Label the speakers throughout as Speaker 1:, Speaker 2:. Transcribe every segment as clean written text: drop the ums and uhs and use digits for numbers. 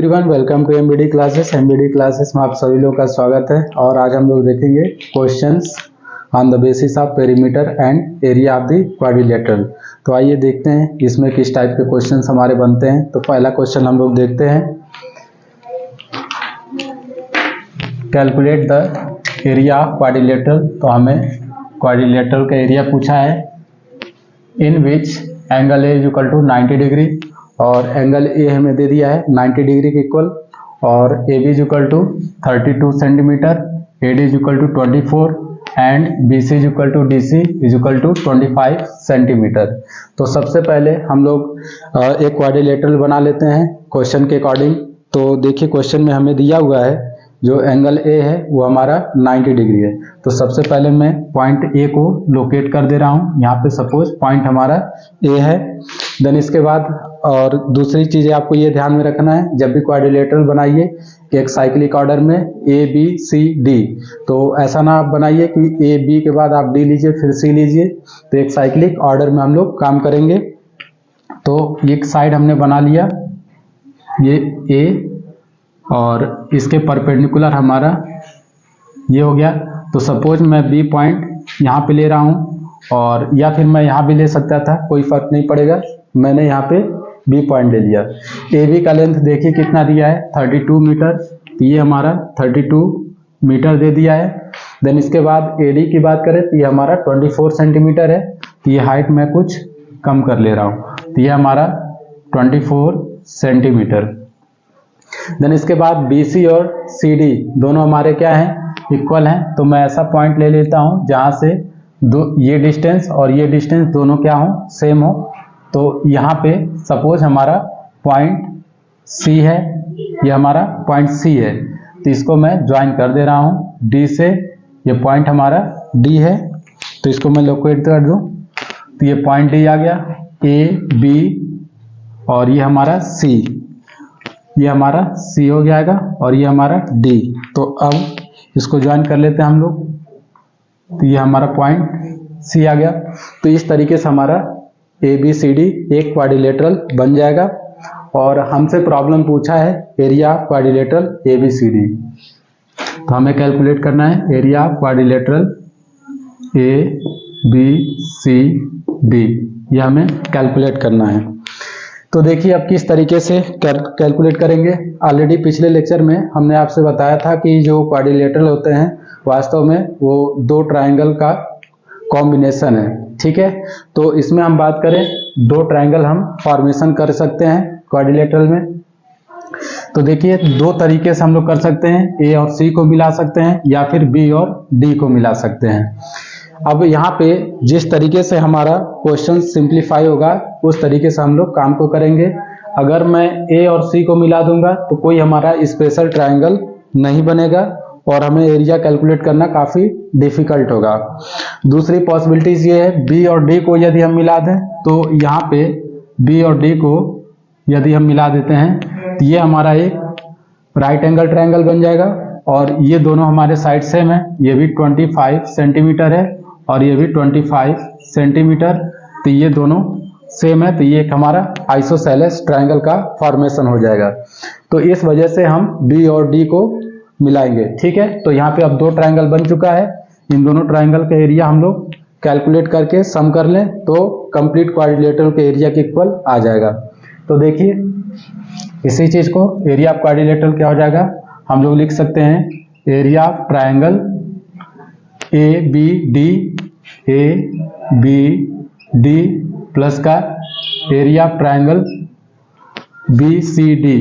Speaker 1: Everyone, welcome to MBD classes. MBD classes में आप सभी लोग का स्वागत है। और आज हम लोग देखेंगे questions on the basis of perimeter and area of the quadrilateral. तो आइए देखते हैं इसमें किस टाइप के क्वेश्चंस हमारे बनते हैं। तो पहला क्वेश्चन हम लोग देखते हैं, calculate the area of quadrilateral. तो हमें क्वाड्रिलेटरल का एरिया पूछा है, in which angle A is equal to 90 degree, और एंगल ए हमें दे दिया है 90 डिग्री के इक्वल, और A B is equal to 32 centimetre, A D is equal to 24 and B C is equal to D C is equal to 25 centimetre. तो सबसे पहले हम लोग एक क्वाड्रिलेटरल बना लेते हैं क्वेश्चन के अकॉर्डिंग। तो देखिए क्वेश्चन में हमें दिया हुआ है जो एंगल ए है वो हमारा 90 डिग्री है। तो सबसे पहले मैं पॉइंट ए को लोकेट कर दे रहा हूँ। यहाँ पे सपोज पॉइंट हमारा ए है। देन इसके बाद और दूसरी चीज़ें आपको ये ध्यान में रखना है, जब भी क्वाड्रिलेटरल बनाइए एक साइक्लिक ऑर्डर में ए बी सी डी। तो ऐसा ना आप बनाइए कि ए बी के बाद आप डी लीजिए फिर सी लीजिए। तो एक साइक्लिक ऑर्डर में हम लोग काम करेंगे। तो एक साइड हमने बना लिया, ये ए, और इसके परपेंडिकुलर हमारा ये हो गया। तो सपोज मैं बी पॉइंट यहाँ पे ले रहा हूँ, और या फिर मैं यहाँ भी ले सकता था, कोई फर्क नहीं पड़ेगा। मैंने यहाँ पे बी पॉइंट ले लिया। ए बी का लेंथ देखिए कितना दिया है, 32 मीटर। तो ये हमारा 32 मीटर दे दिया है। देन इसके बाद ए डी की बात करें तो ये हमारा 24 सेंटीमीटर है। तो ये हाइट मैं कुछ कम कर ले रहा हूँ। तो ये हमारा 24 सेंटीमीटर। देन इसके बाद बी सी और सी डी दोनों हमारे क्या हैं, इक्वल हैं। तो मैं ऐसा पॉइंट ले लेता हूँ जहाँ से ये डिस्टेंस और ये डिस्टेंस दोनों क्या हो, सेम हो। तो यहाँ पे सपोज हमारा पॉइंट सी है, ये हमारा पॉइंट सी है। तो इसको मैं ज्वाइन कर दे रहा हूँ डी से। ये पॉइंट हमारा डी है, तो इसको मैं लोकेट कर दूँ। तो ये पॉइंट डी आ गया, ए बी, और ये हमारा सी, ये हमारा सी हो जाएगा, और ये हमारा डी। तो अब इसको ज्वाइन कर लेते हैं हम लोग। तो ये हमारा पॉइंट सी आ गया। तो इस तरीके से हमारा ए बी सी डी एक क्वाड्रिलेटरल बन जाएगा। और हमसे प्रॉब्लम पूछा है area of quadrilateral A B C D. तो हमें कैलकुलेट करना है area of quadrilateral A B C D, ये हमें कैलकुलेट करना है। तो देखिए अब किस तरीके से कैलकुलेट करेंगे। ऑलरेडी पिछले लेक्चर में हमने आपसे बताया था कि जो क्वाड्रिलेटरल होते हैं वास्तव में वो दो ट्रायंगल का कॉम्बिनेशन है, ठीक है। तो इसमें हम बात करें, दो ट्रायंगल हम फॉर्मेशन कर सकते हैं क्वाड्रिलेटरल में। तो देखिए दो तरीके से हम लोग कर सकते हैं, ए और सी को मिला सकते हैं या फिर बी और डी को मिला सकते हैं। अब यहाँ पे जिस तरीके से हमारा क्वेश्चन सिंप्लीफाई होगा उस तरीके से हम लोग काम को करेंगे। अगर मैं ए और सी को मिला दूंगा तो कोई हमारा स्पेशल ट्रायंगल नहीं बनेगा और हमें एरिया कैलकुलेट करना काफ़ी डिफिकल्ट होगा। दूसरी पॉसिबिलिटीज ये है, बी और डी को यदि हम मिला दें तो यहाँ पे बी और डी को यदि हम मिला देते हैं तो ये हमारा एक राइट एंगल ट्रायंगल बन जाएगा। और ये दोनों हमारे साइड सेम है, ये भी 25 सेंटीमीटर है और ये भी 25 सेंटीमीटर। तो ये दोनों सेम है, तो ये एक हमारा आइसोसेलेस ट्रायंगल का फॉर्मेशन हो जाएगा। तो इस वजह से हम बी और डी को मिलाएंगे, ठीक है। तो यहाँ पे अब दो ट्रायंगल बन चुका है। इन दोनों ट्रायंगल का एरिया हम लोग कैलकुलेट करके सम कर लें तो कंप्लीट क्वाड्रिलेटरल के एरिया के इक्वल आ जाएगा। तो देखिए इसी चीज को एरिया ऑफ क्वाड्रिलेटरल क्या हो जाएगा, हम लोग लिख सकते हैं area of triangle A B D, A B D plus का area of triangle B C D,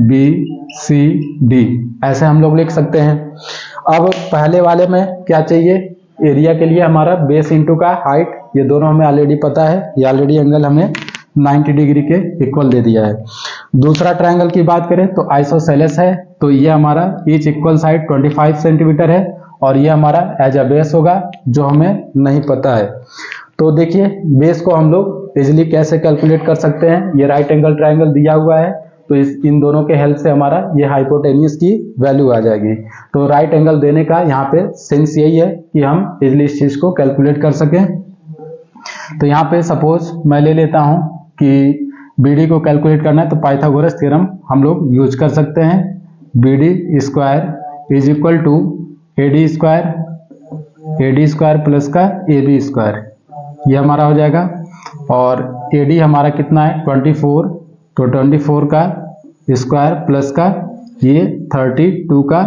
Speaker 1: B C D, ऐसे हम लोग लिख सकते हैं। अब पहले वाले में क्या चाहिए, एरिया के लिए हमारा बेस इंटू का हाइट, ये दोनों हमें ऑलरेडी पता है। ये ऑलरेडी एंगल हमें 90 डिग्री के इक्वल दे दिया है। दूसरा ट्रायंगल की बात करें तो आइसोसेलेस है। तो ये हमारा ईच इक्वल साइड 25 सेंटीमीटर है और ये हमारा एज अ बेस होगा जो हमें नहीं पता है। तो देखिए बेस को हम लोग इजिली कैसे कैलकुलेट कर सकते हैं, ये राइट एंगल ट्रायंगल दिया हुआ है तो इन दोनों के हेल्प से हमारा ये हाइपोटेन्यूज की वैल्यू आ जाएगी। तो राइट एंगल देने का यहाँ पे सेंस यही है कि हम इजिली इस चीज को कैलकुलेट कर सकें। तो यहाँ पे सपोज मैं ले लेता हूँ कि BD को कैलकुलेट करना है तो पाइथागोरस थ्योरम हम लोग यूज कर सकते हैं। BD square is equal to AD square plus का AB स्क्वायर, ये हमारा हो जाएगा। और AD हमारा कितना है 24, तो 24 का स्क्वायर प्लस का ये 32 का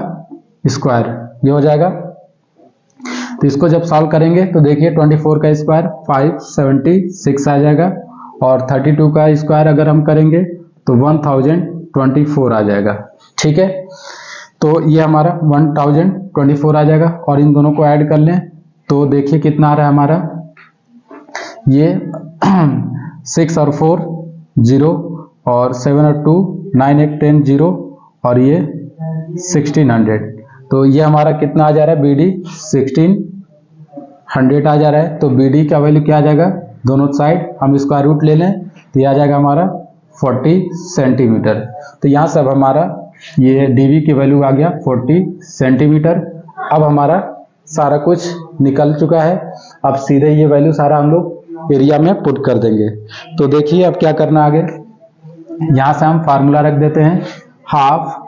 Speaker 1: स्क्वायर, ये हो जाएगा। तो इसको जब सॉल्व करेंगे तो देखिए 24 का स्क्वायर 576 आ जाएगा और 32 का स्क्वायर अगर हम करेंगे तो 1024 आ जाएगा। ठीक है, तो ये हमारा 1024 आ जाएगा और इन दोनों को ऐड कर लें तो देखिए कितना आ रहा है हमारा, ये 6 और 4 0 और 7 और 2 9 8 10 0 और ये 1600, तो ये हमारा कितना आ जा रहा है BD 1600 आ जा रहा है। तो BD का वैल्यू क्या आ जाएगा, दोनों साइड हम स्क्वायर रूट ले लें तो ये आ जाएगा हमारा 40 सेंटीमीटर। तो यहाँ से अब हमारा ये DB की वैल्यू आ गया 40 सेंटीमीटर। अब हमारा सारा कुछ निकल चुका है, अब सीधे ये वैल्यू सारा हम लोग एरिया में पुट कर देंगे। तो देखिए अब क्या करना आगे, यहाँ से हम फार्मूला रख देते हैं, हाफ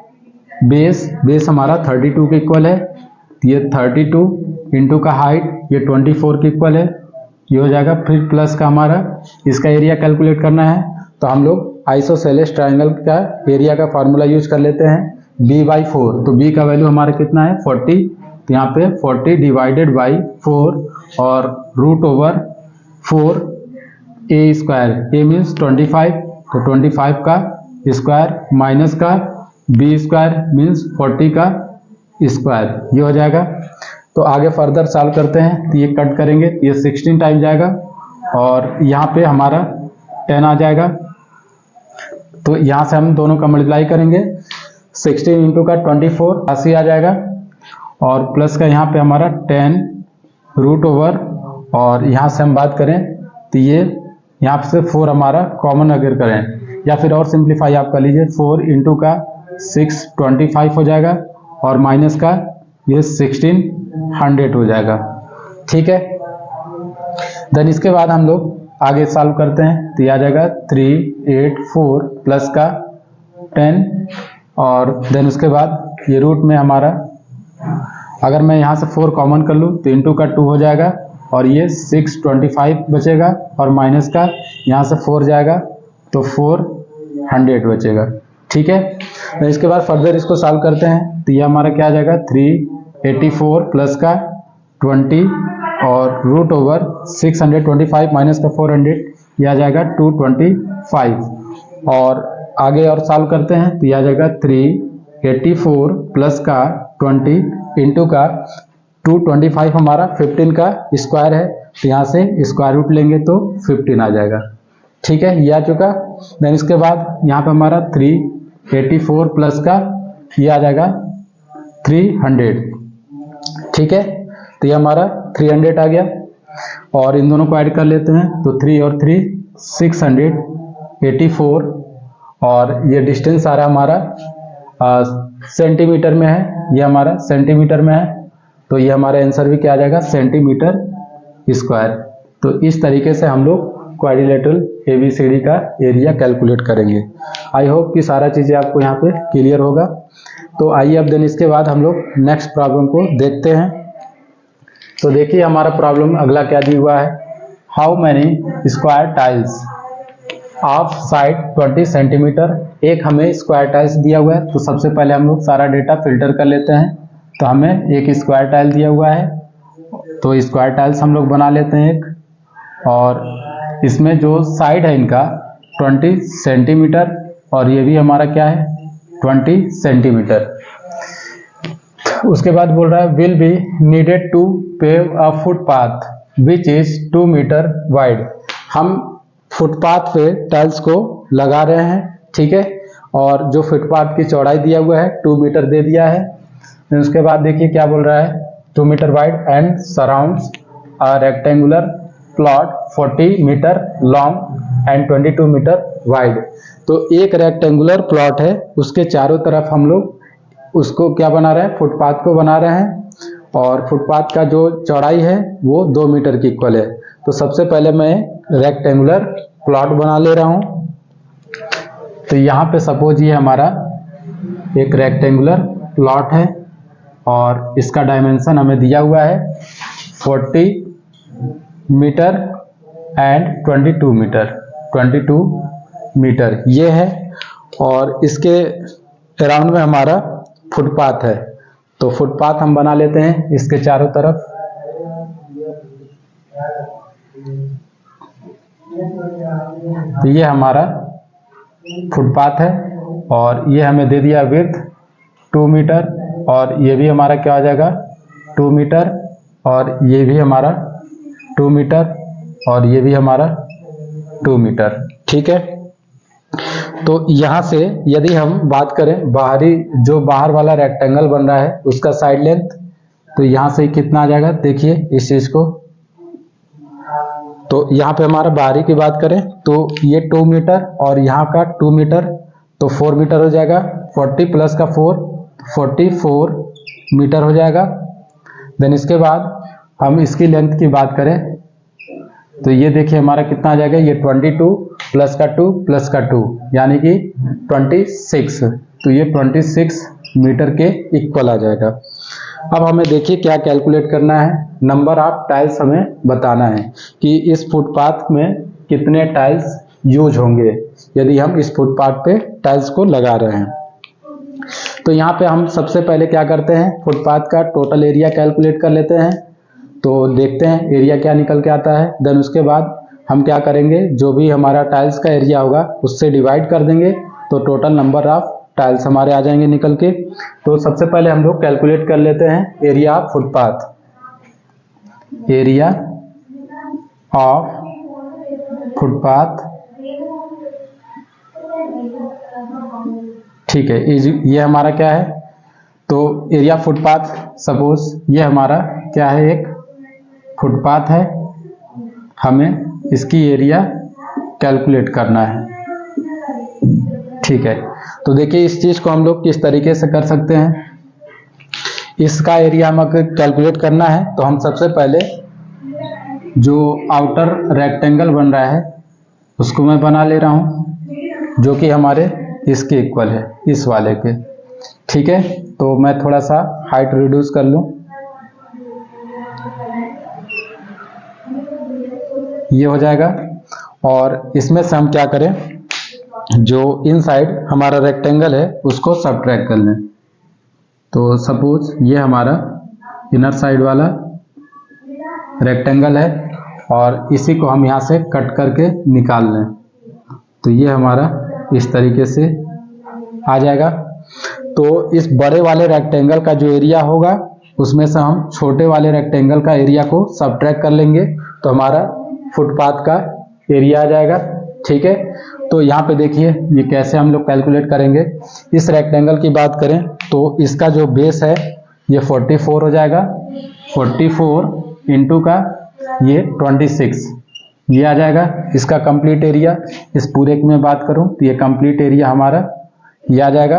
Speaker 1: बेस हमारा 32 के इक्वल है, ये 32 इंटू का हाइट ये 24 के इक्वल है, ये हो जाएगा। फिर प्लस का हमारा इसका एरिया कैलकुलेट करना है तो हम लोग आइसोसेलेस ट्राइंगल का एरिया का फार्मूला यूज कर लेते हैं, B/4। तो B का वैल्यू हमारा कितना है 40, तो यहाँ पे 40 डिवाइडेड बाई 4 और root over 4 A square, A means 25, तो 25 का स्क्वायर माइनस का B स्क्वायर मीन्स 40 का स्क्वायर, ये हो जाएगा। तो आगे फर्दर सॉल्व करते हैं तो ये कट करेंगे तो ये 16 टाइम जाएगा और यहाँ पे हमारा 10 आ जाएगा। तो यहाँ से हम दोनों का मल्टीप्लाई करेंगे, 16 इंटू का 24 80 आ जाएगा और प्लस का यहाँ पे हमारा 10 रूट ओवर, और यहाँ से हम बात करें तो ये यहाँ से 4 हमारा कॉमन अगर करें या फिर और सिंप्लीफाई आप कर लीजिए, 4 इंटू का 6 25 हो जाएगा और माइनस का ये 1600 हो जाएगा। ठीक है, देन इसके बाद हम लोग आगे सॉल्व करते हैं तो ये आ जाएगा 384 प्लस का 10 और देन उसके बाद ये रूट में हमारा अगर मैं यहाँ से 4 कॉमन कर लूँ तो इंटू का 2 हो जाएगा और ये 625 बचेगा और माइनस का यहाँ से 4 जाएगा तो 400 बचेगा। ठीक है, तो इसके बाद फर्दर इसको सॉल्व करते हैं तो ये हमारा क्या आ जाएगा 384 प्लस का 20 और रूट ओवर 625 माइनस का 400, यह आ जाएगा 225 और आगे और सॉल्व करते हैं तो यह आ जाएगा 384 प्लस का 20 इंटू का 225 हमारा 15 का स्क्वायर है तो यहाँ से स्क्वायर रूट लेंगे तो 15 आ जाएगा। ठीक है, ये आ चुका। देन इसके बाद यहाँ पे हमारा 384 प्लस का ये आ जाएगा 300। ठीक है, तो ये हमारा 300 आ गया और इन दोनों को ऐड कर लेते हैं तो 3 और 3 684 और ये डिस्टेंस आ रहा हमारा सेंटीमीटर में है, ये हमारा सेंटीमीटर में है तो ये हमारा आंसर भी क्या आ जाएगा सेंटीमीटर स्क्वायर। तो इस तरीके से हम लोग क्वाड्रिलेटरल ABCD का एरिया कैलकुलेट करेंगे। आई होप कि सारा चीज़ें आपको यहाँ पे क्लियर होगा। तो आइए अब देन इसके बाद हम लोग नेक्स्ट प्रॉब्लम को देखते हैं। तो देखिए हमारा प्रॉब्लम अगला क्या दिया हुआ है, how many square tiles of side 20 centimetre. एक हमें स्क्वायर टाइल्स दिया हुआ है तो सबसे पहले हम लोग सारा डेटा फिल्टर कर लेते हैं। तो हमें एक स्क्वायर टाइल दिया हुआ है तो स्क्वायर टाइल्स हम लोग बना लेते हैं एक, और इसमें जो साइड है इनका 20 सेंटीमीटर और ये भी हमारा क्या है 20 सेंटीमीटर। उसके बाद बोल रहा है will be needed to pave a footpath which is 2 metre wide. हम फुटपाथ पे टाइल्स को लगा रहे हैं, ठीक है, और जो फुटपाथ की चौड़ाई दिया हुआ है 2 मीटर दे दिया है। फिर उसके बाद देखिए क्या बोल रहा है 2 metre wide and surrounds a rectangular plot 40 metre long and 22 metre wide. तो एक रेक्टेंगुलर प्लॉट है, उसके चारों तरफ हम लोग उसको क्या बना रहे हैं फुटपाथ को बना रहे हैं और फुटपाथ का जो चौड़ाई है वो 2 मीटर की इक्वल है। तो सबसे पहले मैं रेक्टेंगुलर प्लॉट बना ले रहा हूँ। तो यहाँ पे सपोज ये हमारा एक रेक्टेंगुलर प्लॉट है और इसका डायमेंशन हमें दिया हुआ है 40 मीटर एंड 22 मीटर ये है, और इसके अराउंड में हमारा फुटपाथ है। तो फुटपाथ हम बना लेते हैं इसके चारों तरफ। तो ये हमारा फुटपाथ है और ये हमें दे दिया विड्थ 2 मीटर, और ये भी हमारा क्या हो जाएगा 2 मीटर, और ये भी हमारा 2 मीटर, और ये भी हमारा 2 मीटर। ठीक है, तो यहाँ से यदि हम बात करें जो बाहर वाला रेक्टेंगल बन रहा है उसका साइड लेंथ, तो यहाँ से कितना आ जाएगा देखिए इस चीज को। तो यहाँ पे हमारा बाहरी की बात करें तो ये 2 मीटर और यहाँ का 2 मीटर, तो 4 मीटर हो जाएगा। 40 प्लस का 4, 44 मीटर हो जाएगा। देन इसके बाद हम इसकी लेंथ की बात करें तो ये देखिए हमारा कितना आ जाएगा, ये 22 प्लस का 2 प्लस का 2 यानी कि 26। तो ये 26 मीटर के इक्वल आ जाएगा। अब हमें देखिए क्या कैलकुलेट करना है, नंबर ऑफ टाइल्स हमें बताना है कि इस फुटपाथ में कितने टाइल्स यूज होंगे यदि हम इस फुटपाथ पे टाइल्स को लगा रहे हैं। तो यहाँ पे हम सबसे पहले क्या करते हैं, फुटपाथ का टोटल एरिया कैलकुलेट कर लेते हैं। तो देखते हैं एरिया क्या निकल के आता है। देन उसके बाद हम क्या करेंगे, जो भी हमारा टाइल्स का एरिया होगा उससे डिवाइड कर देंगे, तो टोटल नंबर ऑफ टाइल्स हमारे आ जाएंगे निकल के। तो सबसे पहले हम लोग कैलकुलेट कर लेते हैं area of footpath. Area of footpath, ठीक है, ये हमारा क्या है, तो एरिया फुटपाथ सपोज ये हमारा क्या है, एक फुटपाथ है, हमें इसकी एरिया कैलकुलेट करना है। ठीक है, तो देखिए इस चीज को हम लोग किस तरीके से कर सकते हैं। इसका एरिया हमें कैलकुलेट करना है तो हम सबसे पहले जो आउटर रेक्टेंगल बन रहा है उसको मैं बना ले रहा हूं, जो कि हमारे इसके इक्वल है, इस वाले के। ठीक है, तो मैं थोड़ा सा हाइट रिड्यूस कर लूं, ये हो जाएगा। और इसमें से हम क्या करें, जो इनसाइड हमारा रेक्टेंगल है उसको सबट्रैक्ट कर लें। तो सपोज ये हमारा इनर साइड वाला रेक्टेंगल है और इसी को हम यहाँ से कट करके निकाल लें, तो ये हमारा इस तरीके से आ जाएगा। तो इस बड़े वाले रेक्टेंगल का जो एरिया होगा उसमें से हम छोटे वाले रेक्टेंगल का एरिया को सबट्रैक्ट कर लेंगे, तो हमारा फुटपाथ का एरिया आ जाएगा। ठीक है, तो यहाँ पे देखिए ये कैसे हम लोग कैलकुलेट करेंगे। इस रेक्टेंगल की बात करें तो इसका जो बेस है ये 44 हो जाएगा, 44 इंटू का ये 26, ये आ जाएगा इसका कंप्लीट एरिया। इस पूरे की मैं बात करूं तो ये कंप्लीट एरिया हमारा ये आ जाएगा।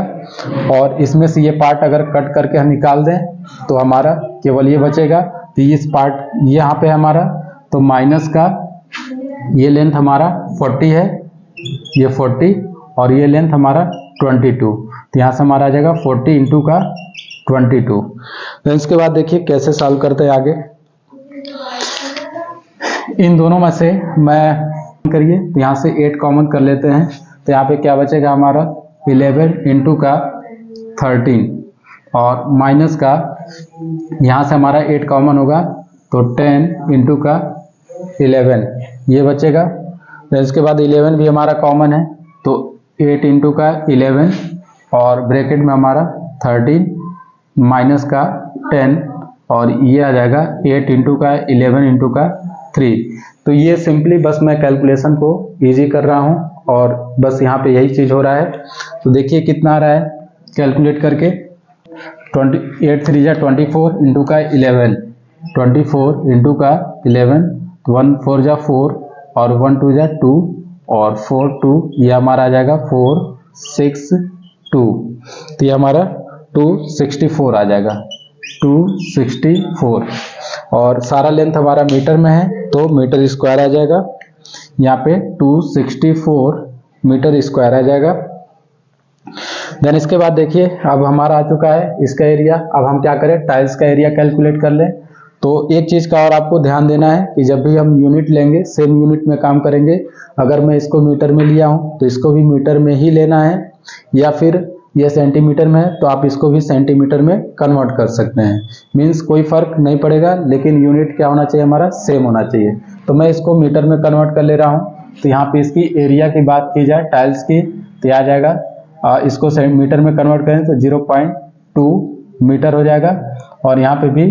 Speaker 1: और इसमें से ये पार्ट अगर कट करके हम निकाल दें तो हमारा केवल ये बचेगा। तो इस पार्ट यहाँ पे हमारा, तो माइनस का ये लेंथ हमारा 40 है, ये 40, और ये लेंथ हमारा 22, तो यहाँ से हमारा आ जाएगा 40 इंटू का 22। तो इसके बाद देखिए कैसे सॉल्व करते हैं आगे। इन दोनों में से मैं करिए तो यहाँ से 8 कॉमन कर लेते हैं, तो यहाँ पे क्या बचेगा हमारा 11 इंटू का 13, और माइनस का यहाँ से हमारा 8 कॉमन होगा तो 10 इंटू का 11 ये बचेगा। तो इसके बाद 11 भी हमारा कॉमन है, तो 8 इंटू का 11 और ब्रैकेट में हमारा 13 माइनस का 10, और ये आ जाएगा 8 इंटू का 11 इंटू का 3। तो ये सिंपली बस मैं कैलकुलेशन को इजी कर रहा हूँ और बस यहाँ पे यही चीज़ हो रहा है। तो देखिए कितना आ रहा है कैलकुलेट करके, 8 3 जा 24 इंटू का 11, 24 इंटू का 11, 1 4 जा 4 और 1 2 जा 2 और 4 2, ये हमारा आ जाएगा 4 6 2, तो ये हमारा 264 आ जाएगा, 264। और सारा लेंथ हमारा मीटर में है तो मीटर स्क्वायर आ जाएगा, यहाँ पे 264 मीटर स्क्वायर आ जाएगा। देन इसके बाद देखिए अब हमारा आ चुका है इसका एरिया। अब हम क्या करें, टाइल्स का एरिया कैलकुलेट कर लें। तो एक चीज़ का और आपको ध्यान देना है कि जब भी हम यूनिट लेंगे सेम यूनिट में काम करेंगे। अगर मैं इसको मीटर में लिया हूँ तो इसको भी मीटर में ही लेना है, या फिर ये सेंटीमीटर में है तो आप इसको भी सेंटीमीटर में कन्वर्ट कर सकते हैं। मीन्स कोई फर्क नहीं पड़ेगा, लेकिन यूनिट क्या होना चाहिए, हमारा सेम होना चाहिए। तो मैं इसको मीटर में कन्वर्ट कर ले रहा हूँ। तो यहाँ पे इसकी एरिया की बात की जाए टाइल्स की तो आ जाएगा, इसको मीटर में कन्वर्ट करें तो 0.2 मीटर हो जाएगा, और यहाँ पे भी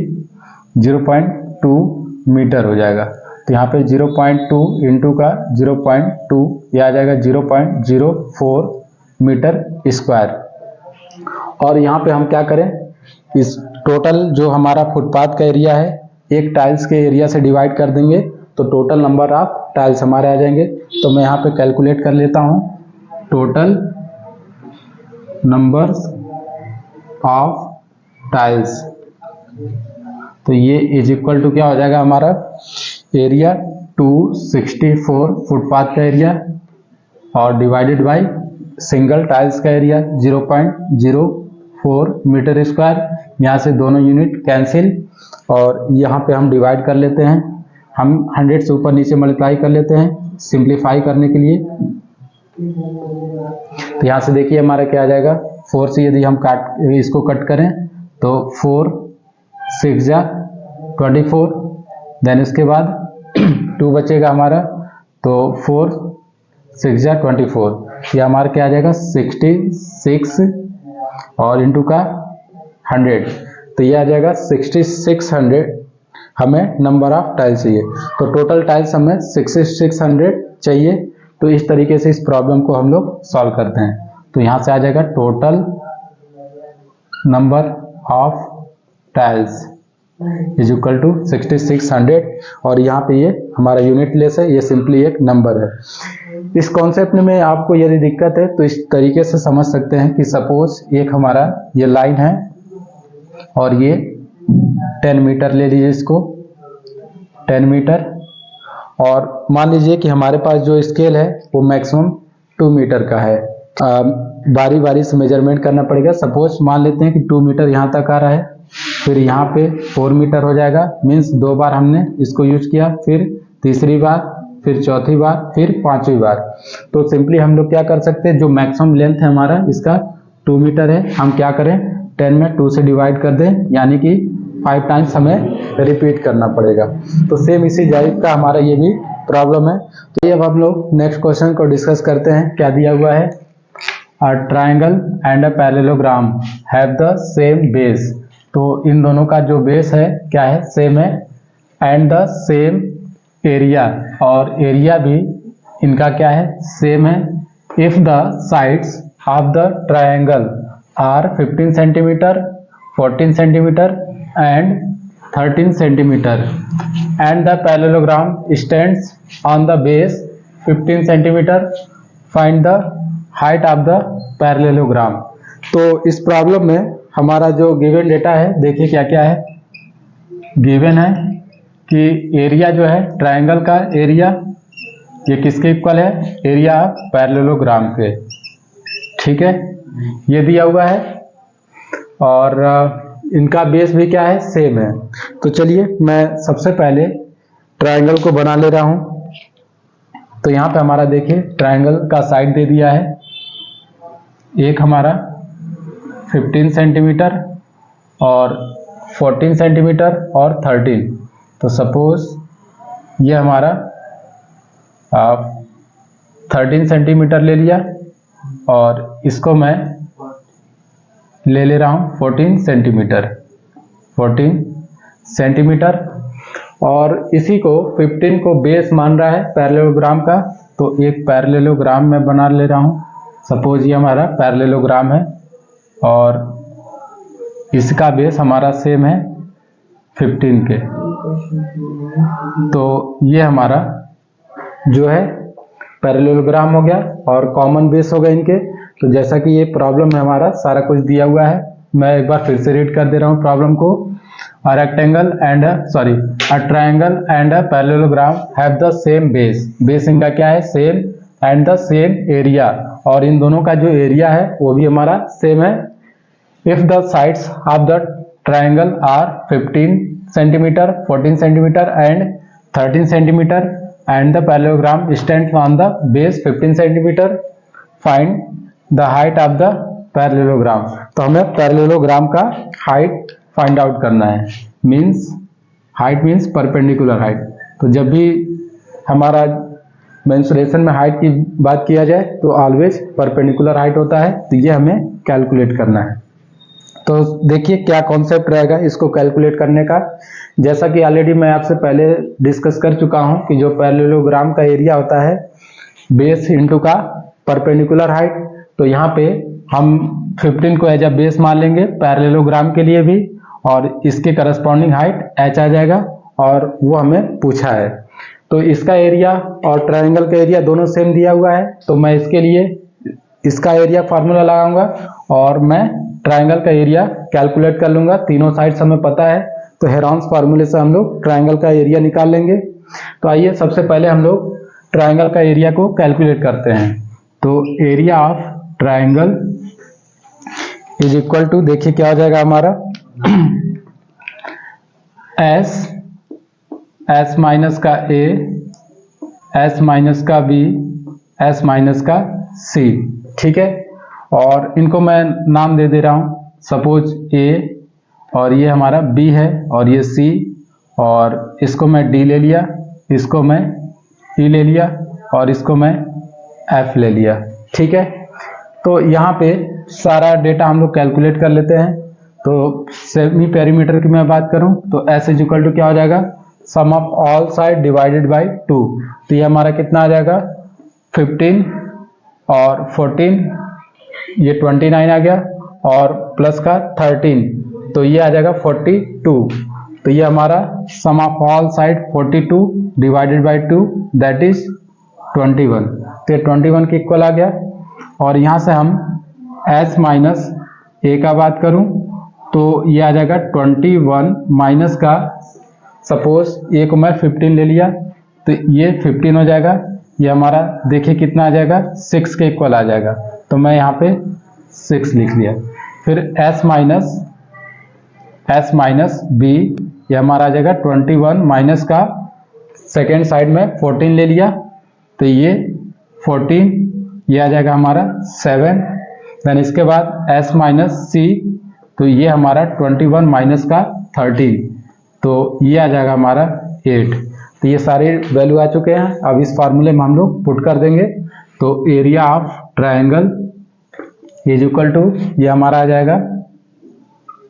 Speaker 1: 0.2 मीटर हो जाएगा। तो यहाँ पे 0.2 इंटू का 0.2 ये आ जाएगा 0.04 मीटर स्क्वायर। और यहाँ पे हम क्या करें, इस टोटल जो हमारा फुटपाथ का एरिया है एक टाइल्स के एरिया से डिवाइड कर देंगे तो टोटल नंबर ऑफ टाइल्स हमारे आ जाएंगे। तो मैं यहाँ पे कैलकुलेट कर लेता हूँ, टोटल नंबर्स ऑफ टाइल्स। तो ये इज इक्वल टू क्या हो जाएगा, हमारा एरिया 264 फुटपाथ का एरिया और डिवाइडेड बाय सिंगल टाइल्स का एरिया 0.04 मीटर स्क्वायर। यहाँ से दोनों यूनिट कैंसिल और यहाँ पे हम डिवाइड कर लेते हैं। हम 100 से ऊपर नीचे मल्टीप्लाई कर लेते हैं सिंप्लीफाई करने के लिए। तो यहाँ से देखिए हमारा क्या आ जाएगा, 4 से यदि हम इसको कट करें तो 4 6 जा 24, देन इसके बाद 2 बचेगा हमारा, तो 4 6 जा 24, ये हमारा क्या आ जाएगा 66 और इंटू का 100, तो ये आ जाएगा 6600 हमें नंबर ऑफ टाइल्स चाहिए। तो टोटल टाइल्स हमें 6600 चाहिए। तो इस तरीके से इस प्रॉब्लम को हम लोग सॉल्व करते हैं। तो यहाँ से आ जाएगा total number of tiles is equal to 6600, और यहाँ पे ये हमारा यूनिट लेस है, ये सिंपली एक नंबर है। इस कॉन्सेप्ट में आपको यदि दिक्कत है तो इस तरीके से समझ सकते हैं कि सपोज एक हमारा ये लाइन है और ये 10 मीटर ले लीजिए, इसको 10 मीटर, और मान लीजिए कि हमारे पास जो स्केल है वो मैक्सिमम 2 मीटर का है। बारी बारी से मेजरमेंट करना पड़ेगा। सपोज मान लेते हैं कि 2 मीटर यहाँ तक आ रहा है, फिर यहाँ पे 4 मीटर हो जाएगा, मीन्स 2 बार हमने इसको यूज किया, फिर तीसरी बार, फिर चौथी बार, फिर पांचवी बार। तो सिंपली हम लोग क्या कर सकते हैं, जो मैक्सिमम लेंथ है हमारा इसका 2 मीटर है, हम क्या करें 10 में 2 से डिवाइड कर दें, यानी कि 5 टाइम्स हमें रिपीट करना पड़ेगा। तो सेम इसी टाइप का हमारा ये भी प्रॉब्लम है। तो ये अब हम लोग नेक्स्ट क्वेश्चन को डिस्कस करते हैं। क्या दिया हुआ है, a triangle and a parallelogram have the same base. तो इन दोनों का जो बेस है क्या है, सेम है, एंड द सेम एरिया, और एरिया भी इनका क्या है, सेम है। If the sides of the triangle are 15 centimetre, 14 centimetre and 13 centimetre, and the parallelogram stands on the base 15 centimetre, find the height of the parallelogram. तो इस problem में हमारा जो गिवन डेटा है, देखिए क्या क्या है। गिवन है कि एरिया जो है ट्रायंगल का एरिया ये किसके इक्वल है, एरिया ऑफ पैरेललोग्राम के, ठीक है, ये दिया हुआ है, और इनका बेस भी क्या है, सेम है। तो चलिए मैं सबसे पहले ट्रायंगल को बना ले रहा हूं। तो यहाँ पे हमारा देखिए ट्रायंगल का साइड दे दिया है, एक हमारा 15 सेंटीमीटर और 14 सेंटीमीटर और 13। तो सपोज ये हमारा 13 सेंटीमीटर ले लिया और इसको मैं ले ले रहा हूँ 14 सेंटीमीटर, और इसी को 15 को बेस मान रहा है पैरेललोग्राम का। तो एक पैरेललोग्राम मैं बना ले रहा हूँ। सपोज ये हमारा पैरेललोग्राम है और इसका बेस हमारा सेम है 15 के। तो ये हमारा जो है पैरेललोग्राम हो गया और कॉमन बेस हो गया इनके। तो जैसा कि ये प्रॉब्लम में हमारा सारा कुछ दिया हुआ है, मैं एक बार फिर से रीड कर दे रहा हूँ प्रॉब्लम को। A triangle and a parallelogram have the same base, base इनका क्या है, same, and the same area और इन दोनों का जो एरिया है वो भी हमारा सेम है। If the sides of the triangle are 15 centimetre, 14 centimetre and 13 centimetre and the parallelogram stands on the base 15 centimetre, find the height of the parallelogram. तो हमें पैरेललोग्राम का हाइट फाइंड आउट करना है। Means height means perpendicular height. तो जब भी हमारा mensuration में हाइट की बात किया जाए तो ऑलवेज परपेंडिकुलर हाइट होता है, तो ये हमें कैलकुलेट करना है। तो देखिए क्या कॉन्सेप्ट रहेगा इसको कैलकुलेट करने का। जैसा कि ऑलरेडी मैं आपसे पहले डिस्कस कर चुका हूं कि जो पैरेललोग्राम का एरिया होता है बेस इंटू का परपेंडिकुलर हाइट। तो यहाँ पे हम 15 को एज अ बेस मान लेंगे पैरेललोग्राम के लिए भी, और इसके करस्पॉन्डिंग हाइट h आ जाएगा, और वो हमें पूछा है। तो इसका एरिया और ट्रायंगल का एरिया दोनों सेम दिया हुआ है, तो मैं इसके लिए इसका एरिया फार्मूला लगाऊंगा और मैं ट्रायंगल का एरिया कैलकुलेट कर लूंगा। तीनों साइड्स हमें पता है, तो हेरॉन्स फार्मूले से हम लोग ट्रायंगल का एरिया निकाल लेंगे। तो आइए सबसे पहले हम लोग ट्रायंगल का एरिया को कैलकुलेट करते हैं। तो area of triangle is equal to, देखिए क्या हो जाएगा हमारा, एस माइनस का ए, एस माइनस का बी, एस माइनस का सी। ठीक है, और इनको मैं नाम दे दे रहा हूं। सपोज ए और ये हमारा बी है और ये सी, और इसको मैं डी ले लिया, इसको मैं ई ले लिया और इसको मैं एफ ले लिया। ठीक है, तो यहाँ पे सारा डेटा हम लोग कैलकुलेट कर लेते हैं। तो सेमी पेरीमीटर की मैं बात करूं तो एस इज इक्वल टू क्या हो जाएगा, sum of all side divided by 2। तो ये हमारा कितना आ जाएगा, 15 और 14, ये 29 आ गया, और प्लस का 13, तो ये आ जाएगा 42। तो ये हमारा sum of all side 42 divided by 2 that is 21। तो ये 21 के इक्वल आ गया। और यहाँ से हम s माइनस ए का बात करूं तो ये आ जाएगा 21 माइनस का, सपोज ए को मैं 15 ले लिया तो ये 15 हो जाएगा। ये हमारा देखिए कितना आ जाएगा, 6 के इक्वल आ जाएगा, तो मैं यहाँ पे 6 लिख लिया। फिर s माइनस बी, ये हमारा आ जाएगा 21 माइनस का सेकेंड साइड में 14 ले लिया, तो ये 14, ये आ जाएगा हमारा 7। देन इसके बाद s माइनस सी, तो ये हमारा 21 माइनस का 13, तो ये आ जाएगा हमारा 8। तो ये सारे वैल्यू आ चुके हैं। अब इस फार्मूले में हम लोग पुट कर देंगे। तो area of triangle is equal to, ये हमारा आ जाएगा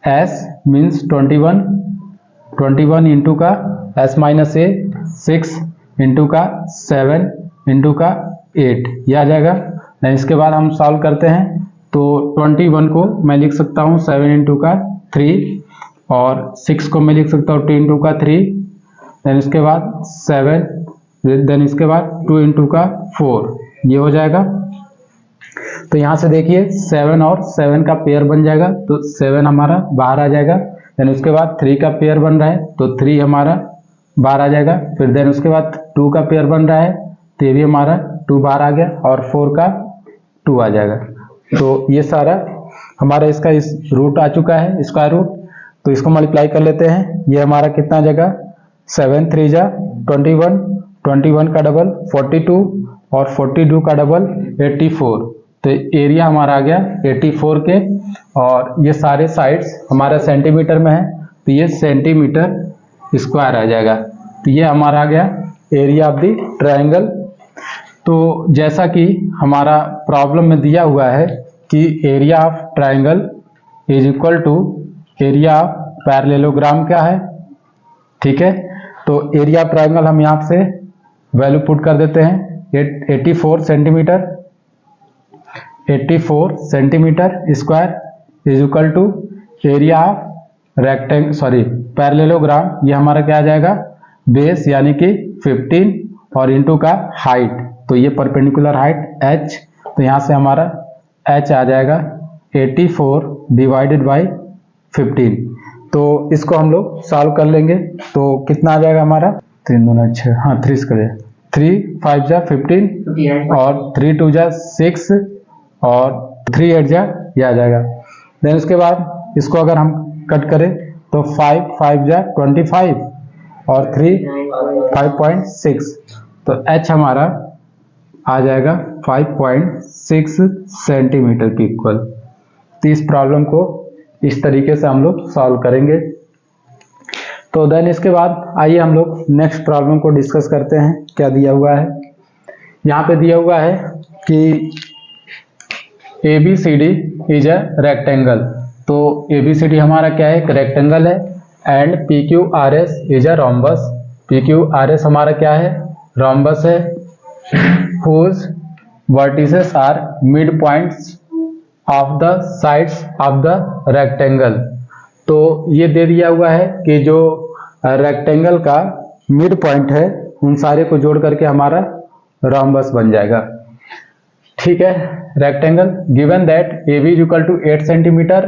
Speaker 1: s मीन्स 21 इंटू का s माइनस ए 6 इंटू का 7 इंटू का 8, ये आ जाएगा। देन इसके बाद हम सॉल्व करते हैं। तो 21 को मैं लिख सकता हूँ 7 इंटू का 3, और 6 को मैं लिख सकता हूँ 2 इंटू का 3, देन इसके बाद 7, देन इसके बाद 2 इंटू का 4, ये हो जाएगा। तो यहाँ से देखिए 7 और 7 का पेयर बन जाएगा, तो 7 हमारा बाहर आ जाएगा। देन उसके बाद 3 का पेयर बन रहा है तो 3 हमारा बाहर आ जाएगा। फिर देन उसके बाद 2 का पेयर बन रहा है तो ये भी हमारा 2 बाहर आ गया, और 4 का 2 आ जाएगा। तो ये सारा हमारा इसका इस रूट आ चुका है, स्क्वायर रूट। तो इसको मल्टीप्लाई कर लेते हैं। ये हमारा कितना आ जाएगा, 7 3 जा 21, 21 का डबल 42, और 42 का डबल 84। तो एरिया हमारा आ गया 84 के, और ये सारे साइड्स हमारा सेंटीमीटर में है, तो ये सेंटीमीटर स्क्वायर आ जाएगा। तो ये हमारा आ गया एरिया ऑफ द ट्रायंगल। तो जैसा कि हमारा प्रॉब्लम में दिया हुआ है कि area of triangle is equal to area of parallelogram क्या है। ठीक है, तो एरिया ऑफ ट्रायंगल हम यहाँ से वैल्यू पुट कर देते हैं, 84 centimetre, 84 centimetre square is equal to area of rectangle, sorry parallelogram, ये हमारा क्या आ जाएगा, बेस यानी कि 15 और इंटू का हाइट, तो ये परपेंडिकुलर हाइट h, तो यहाँ से हमारा h आ जाएगा 84 डिवाइडेड बाई 15। तो इसको हम लोग सॉल्व कर लेंगे। तो कितना आ जाएगा हमारा, 3 दूना 6, हाँ 3 करें, 3 5 जा 15 और 3 2 जा 6 और 3 8 जा ये आ जाएगा। देन उसके बाद इसको अगर हम कट करें तो 5 5 जा 25 और 3 5.6, तो h हमारा आ जाएगा 5.6 सेंटीमीटर के इक्वल। तो इस प्रॉब्लम को इस तरीके से हम लोग सॉल्व करेंगे। तो देन इसके बाद आइए हम लोग नेक्स्ट प्रॉब्लम को डिस्कस करते हैं। क्या दिया हुआ है, यहाँ पे दिया हुआ है कि ABCD इज अ रेक्टेंगल। तो ABCD हमारा क्या है, एक रेक्टेंगल है। And PQRS is a rhombus. PQRS हमारा क्या है, रोम्बस है। whose vertices are midpoints of the sides of the rectangle। तो ये दे दिया हुआ है कि जो रेक्टेंगल का मिड पॉइंट है उन सारे को जोड़ करके हमारा रोम्बस बन जाएगा। ठीक है, rectangle given that AB is equal to 8 centimetre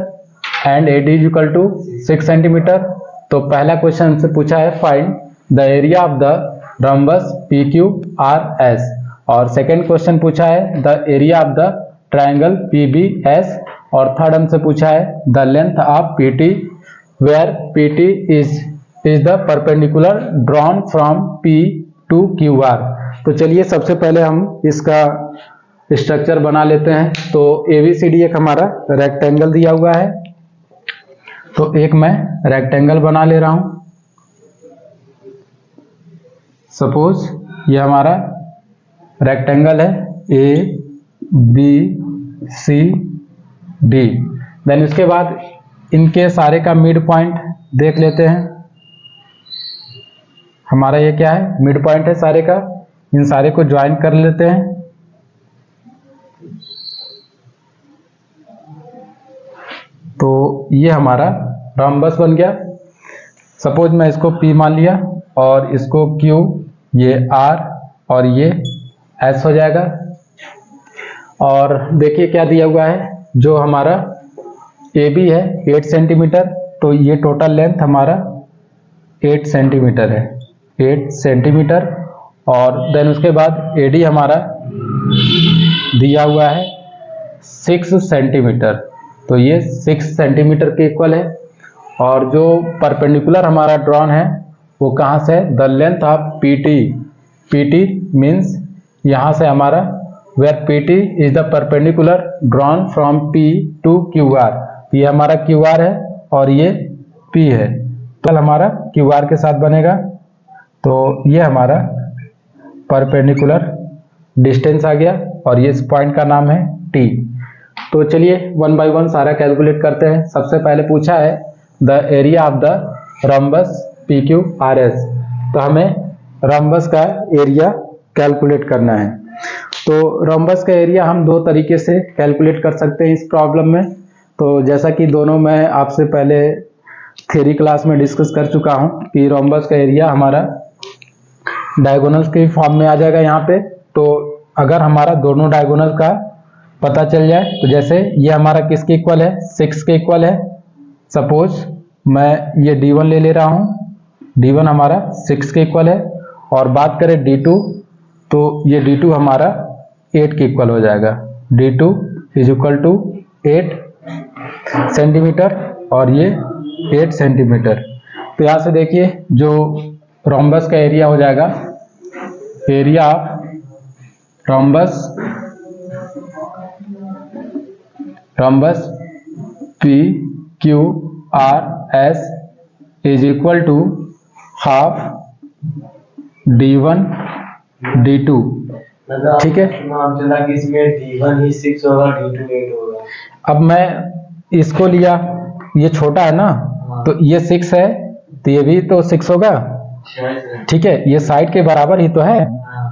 Speaker 1: and AD is equal to 6 centimetre. तो पहला क्वेश्चन से पूछा है find the area of the rhombus PQRS, और सेकेंड क्वेश्चन पूछा है the area of the triangle PBS, और थर्ड हमसे पूछा है the length of PT where PT is the perpendicular drawn from P to QR। तो चलिए सबसे पहले हम इसका स्ट्रक्चर बना लेते हैं। तो ABCD एक हमारा रेक्टेंगल दिया हुआ है, तो एक मैं रेक्टेंगल बना ले रहा हूं। सपोज ये हमारा रेक्टेंगल है ABCD। देन उसके बाद इनके सारे का मिड पॉइंट देख लेते हैं। हमारा ये क्या है, मिड पॉइंट है सारे का। इन सारे को ज्वाइन कर लेते हैं। तो ये हमारा रोम्बस बन गया। सपोज मैं इसको P मान लिया और इसको Q, ये R और ये S हो जाएगा। और देखिए क्या दिया हुआ है, जो हमारा AB है 8 सेंटीमीटर, तो ये टोटल लेंथ हमारा 8 सेंटीमीटर है, 8 सेंटीमीटर। और देन उसके बाद AD हमारा दिया हुआ है 6 सेंटीमीटर, तो ये 6 सेंटीमीटर के इक्वल है। और जो परपेंडिकुलर हमारा ड्रॉन है वो कहाँ से है, the length of PT means यहाँ से हमारा where PT is the perpendicular drawn from P to QR। ये हमारा QR है और ये P है, तो हमारा QR के साथ बनेगा। तो ये हमारा परपेंडिकुलर डिस्टेंस आ गया और ये इस पॉइंट का नाम है T। तो चलिए वन बाय वन सारा कैलकुलेट करते हैं। सबसे पहले पूछा है the area of the rhombus PQRS, तो हमें रोम्बस का एरिया कैलकुलेट करना है। तो रोम्बस का एरिया हम दो तरीके से कैलकुलेट कर सकते हैं इस प्रॉब्लम में। तो जैसा कि दोनों मैं आपसे पहले थ्योरी क्लास में डिस्कस कर चुका हूं कि रोम्बस का एरिया हमारा डायगोनल्स के फॉर्म में आ जाएगा यहाँ पे। तो अगर हमारा दोनों डायगोनल का पता चल जाए, तो जैसे ये हमारा किसके इक्वल है, 6 के इक्वल है। सपोज मैं ये D1 ले रहा हूँ, D1 हमारा 6 के इक्वल है। और बात करें D2, तो ये D2 हमारा 8 के इक्वल हो जाएगा। D2 is equal to 8 centimetre और ये 8 सेंटीमीटर। तो यहाँ से देखिए जो रोम्बस का एरिया हो जाएगा, area of rhombus PQRS is equal to half D1 D2। ठीक है,
Speaker 2: इसमें D1 ही 6 होगा, D2 8 होगा।
Speaker 1: अब मैं इसको लिया, ये छोटा है ना, तो ये 6 है तो ये भी तो 6 होगा। ठीक है, ये साइड के बराबर ही तो है,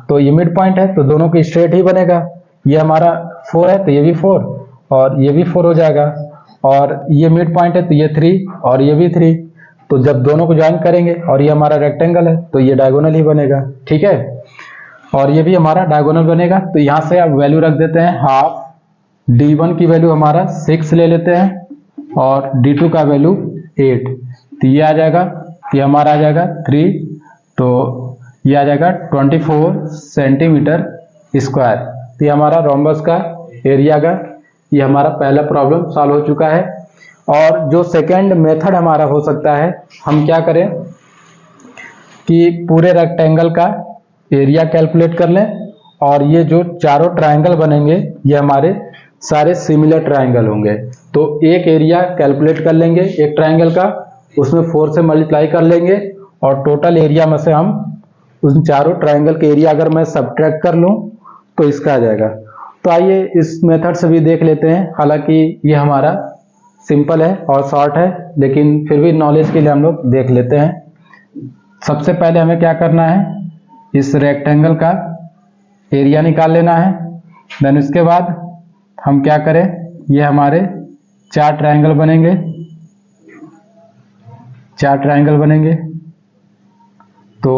Speaker 1: तो ये मिड पॉइंट है तो दोनों को स्ट्रेट ही बनेगा। ये हमारा 4 है तो ये भी 4 और ये भी 4 हो जाएगा। और ये मिड पॉइंट है तो ये 3 और ये भी 3। तो जब दोनों को ज्वाइन करेंगे और ये हमारा रेक्टेंगल है तो ये डायगोनल ही बनेगा। ठीक है, और ये भी हमारा डायगोनल बनेगा। तो यहाँ से आप वैल्यू रख देते हैं, हाफ D1 की वैल्यू हमारा 6 ले लेते हैं और D2 का वैल्यू 8। तो ये आ जाएगा, ये हमारा आ जाएगा 3, तो ये आ जाएगा 24 सेंटीमीटर स्क्वायर। तो ये हमारा रोम्बस का एरिया का ये हमारा पहला प्रॉब्लम सॉल्व हो चुका है। और जो सेकंड मेथड हमारा हो सकता है, हम क्या करें कि पूरे रेक्टेंगल का एरिया कैलकुलेट कर लें और ये जो चारों ट्रायंगल बनेंगे ये हमारे सारे सिमिलर ट्रायंगल होंगे। तो एक एरिया कैलकुलेट कर लेंगे एक ट्रायंगल का, उसमें 4 से मल्टीप्लाई कर लेंगे और टोटल एरिया में से हम उन चारों ट्रायंगल के एरिया अगर मैं सब्ट्रैक्ट कर लूं तो इसका आ जाएगा। तो आइए इस मेथड से भी देख लेते हैं। हालांकि ये हमारा सिंपल है और शॉर्ट है, लेकिन फिर भी नॉलेज के लिए हम लोग देख लेते हैं। सबसे पहले हमें क्या करना है, इस रेक्टेंगल का एरिया निकाल लेना है। देन उसके बाद हम क्या करें, ये हमारे 4 ट्रायंगल बनेंगे, 4 ट्रायंगल बनेंगे। तो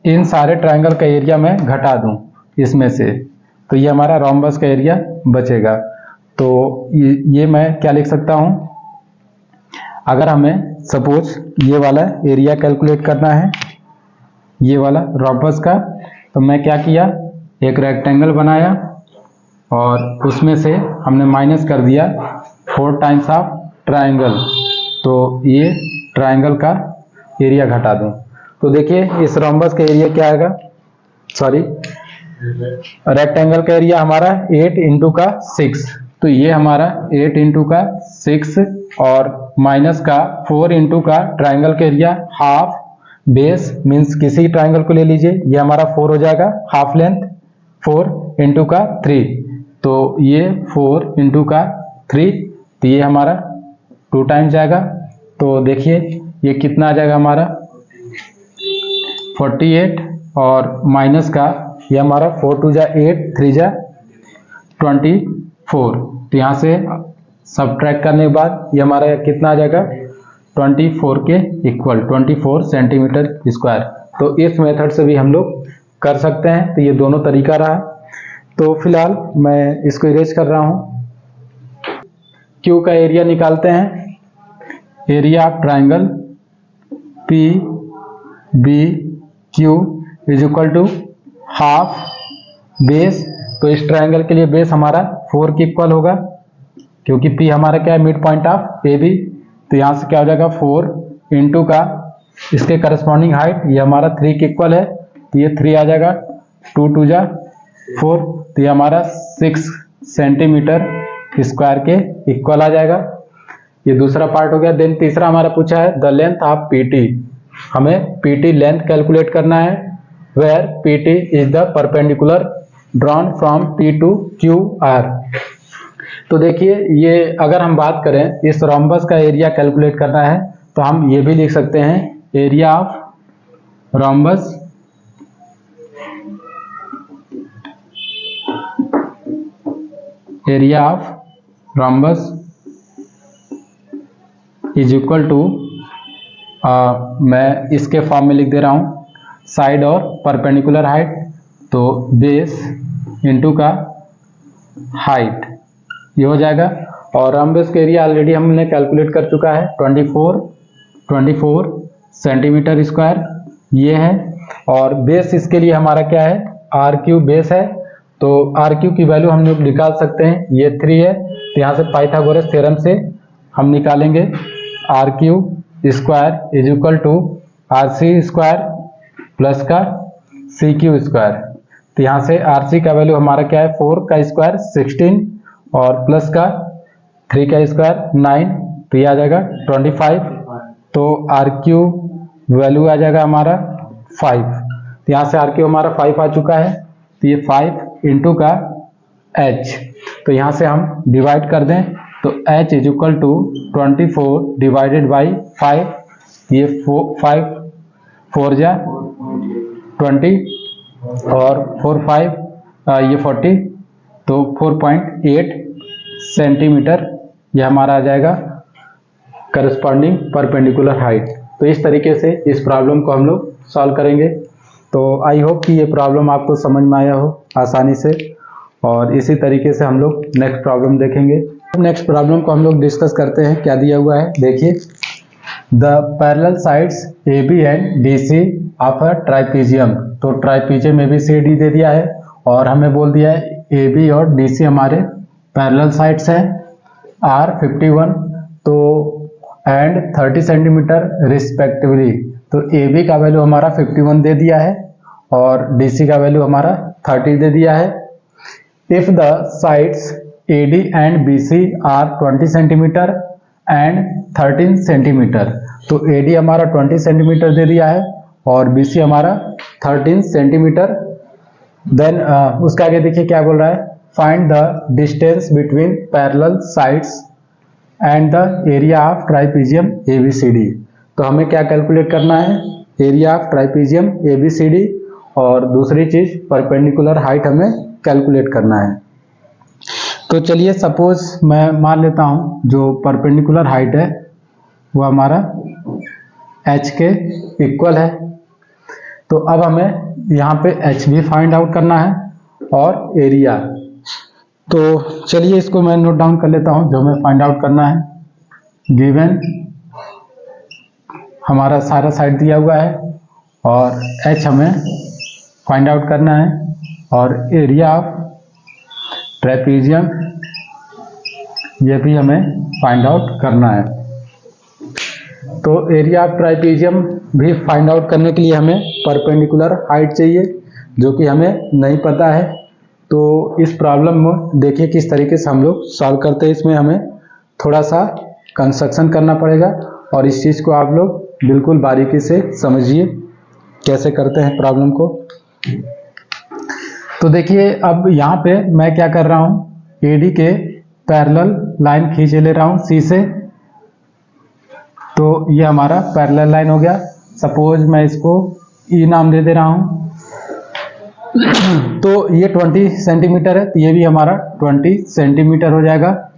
Speaker 1: इन सारे ट्रायंगल का एरिया मैं घटा दूं इसमें से, तो ये हमारा रोम्बस का एरिया बचेगा। तो ये मैं क्या लिख सकता हूं, अगर हमें सपोज ये वाला एरिया कैलकुलेट करना है, ये वाला रोम्बस का, तो मैं क्या किया, एक रेक्टेंगल बनाया और उसमें से हमने माइनस कर दिया 4 टाइम्स ऑफ ट्रायंगल। तो ये ट्रायंगल का एरिया घटा दूं तो देखिए इस रोम्बस का एरिया क्या आएगा, सॉरी रेक्टेंगल का एरिया हमारा 8 इंटू का 6। तो ये हमारा 8 इंटू का 6 और माइनस का 4 इंटू का ट्रायंगल का एरिया हाफ बेस मीन्स किसी ट्रायंगल को ले लीजिए, ये हमारा 4 हो जाएगा, हाफ लेंथ 4 इंटू का 3। तो ये 4 इंटू का 3, तो ये हमारा 2 टाइम्स जाएगा। तो देखिए ये कितना आ जाएगा हमारा 48 और माइनस का ये हमारा 4 2 जा 8 3 जा 24। तो यहाँ से सब्ट्रैक्ट करने के बाद ये हमारा कितना आ जाएगा 24 के इक्वल 24 सेंटीमीटर स्क्वायर। तो इस मेथड से भी हम लोग कर सकते हैं। तो ये दोनों तरीका रहा। तो फिलहाल मैं इसको इरेज कर रहा हूँ। क्यू का एरिया निकालते हैं। Area of triangle P B Q is equal to half base. तो इस ट्रायंगल के लिए बेस हमारा 4 के इक्वल होगा, क्योंकि पी हमारा क्या है, mid point of A B. तो यहाँ से क्या हो जाएगा 4 इंटू का इसके करस्पॉन्डिंग हाइट, ये हमारा 3 के इक्वल है, तो ये 3 आ जाएगा, 2 2 जा 4। तो ये हमारा 6 सेंटीमीटर स्क्वायर के इक्वल आ जाएगा। ये दूसरा पार्ट हो गया। देन तीसरा हमारा पूछा है द लेंथ ऑफ पीटी। हमें पीटी लेंथ कैलकुलेट करना है, where PT is the perpendicular drawn from P to Q R. तो देखिए ये अगर हम बात करें इस रोम्बस का एरिया कैलकुलेट करना है, तो हम ये भी लिख सकते हैं area of rhombus is equal to, मैं इसके फॉर्म में लिख दे रहा हूँ, साइड और परपेंडिकुलर हाइट, तो बेस इंटू का हाइट, ये हो जाएगा। और रोम्बस का एरिया ऑलरेडी हमने कैलकुलेट कर चुका है 24 सेंटीमीटर स्क्वायर ये है। और बेस इसके लिए हमारा क्या है, आर क्यू बेस है। तो आर क्यू की वैल्यू हम लोग निकाल सकते हैं, ये 3 है, तो यहाँ से पाइथागोरस थ्योरम से हम निकालेंगे R Q square is equal to R C square plus का सी क्यू स्क्वायर। तो यहाँ से आर सी का वैल्यू हमारा क्या है, 4 का स्क्वायर 16 और प्लस का 3 का स्क्वायर 9, तो ये आ जाएगा 25। तो आर क्यू वैल्यू आ जाएगा हमारा 5। तो यहाँ से आर क्यू हमारा 5 आ चुका है, तो ये 5 इंटू का एच, तो यहाँ से हम डिवाइड कर दें, तो h is equal to 24 divided by 5, ये 5 4 जा 20 और 4 5 ये 40, तो 4.8 सेंटीमीटर ये हमारा आ जाएगा करस्पॉन्डिंग परपेंडिकुलर हाइट। तो इस तरीके से इस प्रॉब्लम को हम लोग सॉल्व करेंगे। तो आई होप कि ये प्रॉब्लम आपको समझ में आया हो आसानी से, और इसी तरीके से हम लोग नेक्स्ट प्रॉब्लम देखेंगे। नेक्स्ट प्रॉब्लम को हम लोग डिस्कस करते हैं। क्या दिया हुआ है देखिए, the parallel sides A B and D C of a trapezium. तो ट्राइपीजियम ए बी सी डी दे दिया है और हमें बोल दिया है ए बी और डी सी हमारे पैरेलल साइड्स है आर 51 तो एंड 30 सेंटीमीटर रिस्पेक्टिवली। तो ए बी का वैल्यू हमारा 51 दे दिया है और डी सी का वैल्यू हमारा 30 दे दिया है। If the sides A D and B C are 20 centimetre and 13 centimetre, तो ए डी हमारा 20 सेंटीमीटर दे दिया है और बी सी हमारा 13 सेंटीमीटर। देन उसके आगे देखिए क्या बोल रहा है, find the distance between parallel sides and the area of ट्राइपीजियम ABCD। तो हमें क्या कैलकुलेट करना है, एरिया ऑफ ट्राइपीजियम ABCD और दूसरी चीज परपेंडिकुलर हाइट हमें कैलकुलेट करना है। तो चलिए सपोज मैं मान लेता हूं जो परपेंडिकुलर हाइट है वो हमारा h के इक्वल है। तो अब हमें यहाँ पे h भी फाइंड आउट करना है और एरिया। तो चलिए इसको मैं नोट डाउन कर लेता हूँ जो हमें फाइंड आउट करना है। गिवन हमारा सारा साइड दिया हुआ है और h हमें फाइंड आउट करना है और एरिया ऑफ ट्रेपीजियम ये भी हमें फाइंड आउट करना है। तो एरिया ऑफ ट्राइपीजियम भी फाइंड आउट करने के लिए हमें परपेंडिकुलर हाइट चाहिए जो कि हमें नहीं पता है। तो इस प्रॉब्लम में देखिए किस तरीके से हम लोग सॉल्व करते हैं। इसमें हमें थोड़ा सा कंस्ट्रक्शन करना पड़ेगा और इस चीज़ को आप लोग बिल्कुल बारीकी से समझिए कैसे करते हैं प्रॉब्लम को। तो देखिए अब यहाँ पे मैं क्या कर रहा हूँ, AD के पैरेलल लाइन खींच ले रहा हूँ C से। तो ये हमारा पैरेलल लाइन हो गया। सपोज मैं इसको E नाम दे रहा हूँ। तो ये 20 सेंटीमीटर है तो ये भी हमारा 20 सेंटीमीटर हो जाएगा।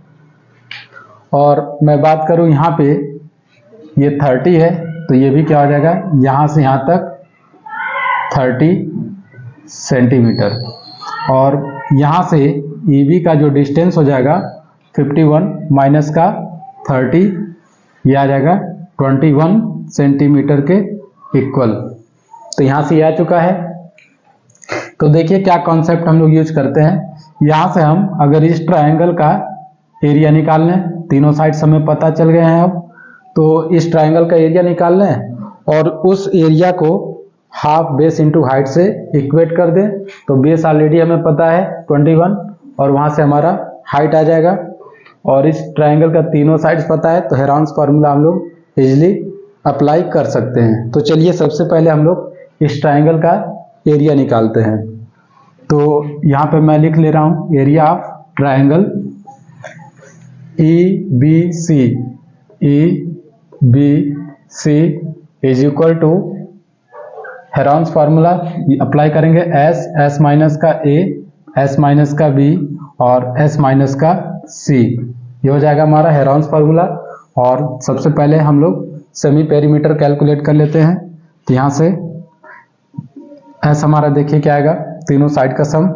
Speaker 1: और मैं बात करूँ यहाँ पे ये 30 है तो ये भी क्या हो जाएगा, यहाँ से यहाँ तक 30 सेंटीमीटर। और यहाँ से EB का जो डिस्टेंस हो जाएगा 51 माइनस का 30 ये आ जाएगा 21 सेंटीमीटर के इक्वल। तो यहाँ से ये आ चुका है। तो देखिए क्या कॉन्सेप्ट हम लोग यूज करते हैं। यहाँ से हम अगर इस ट्रायंगल का एरिया निकाल लें, तीनों साइड्स हमें पता चल गए हैं अब, तो इस ट्रायंगल का एरिया निकाल लें और उस एरिया को हाफ बेस इंटू हाइट से इक्वेट कर दें। तो बेस ऑलरेडी हमें पता है 21 और वहाँ से हमारा हाइट आ जाएगा और इस ट्रायंगल का तीनों साइड्स पता है तो हेरॉन्स फार्मूला हम लोग इजीली अप्लाई कर सकते हैं। तो चलिए सबसे पहले हम लोग इस ट्रायंगल का एरिया निकालते हैं। तो यहाँ पे मैं लिख ले रहा हूँ area of triangle EBC is equal to Heron's formula apply करेंगे S माइनस का A, S माइनस का B और S माइनस का C। ये हो जाएगा हमारा हेरॉन्स फार्मूला। और सबसे पहले हम लोग सेमी पेरीमीटर कैलकुलेट कर लेते हैं। तो यहाँ से S हमारा देखिए क्या आएगा, तीनों साइड का सम,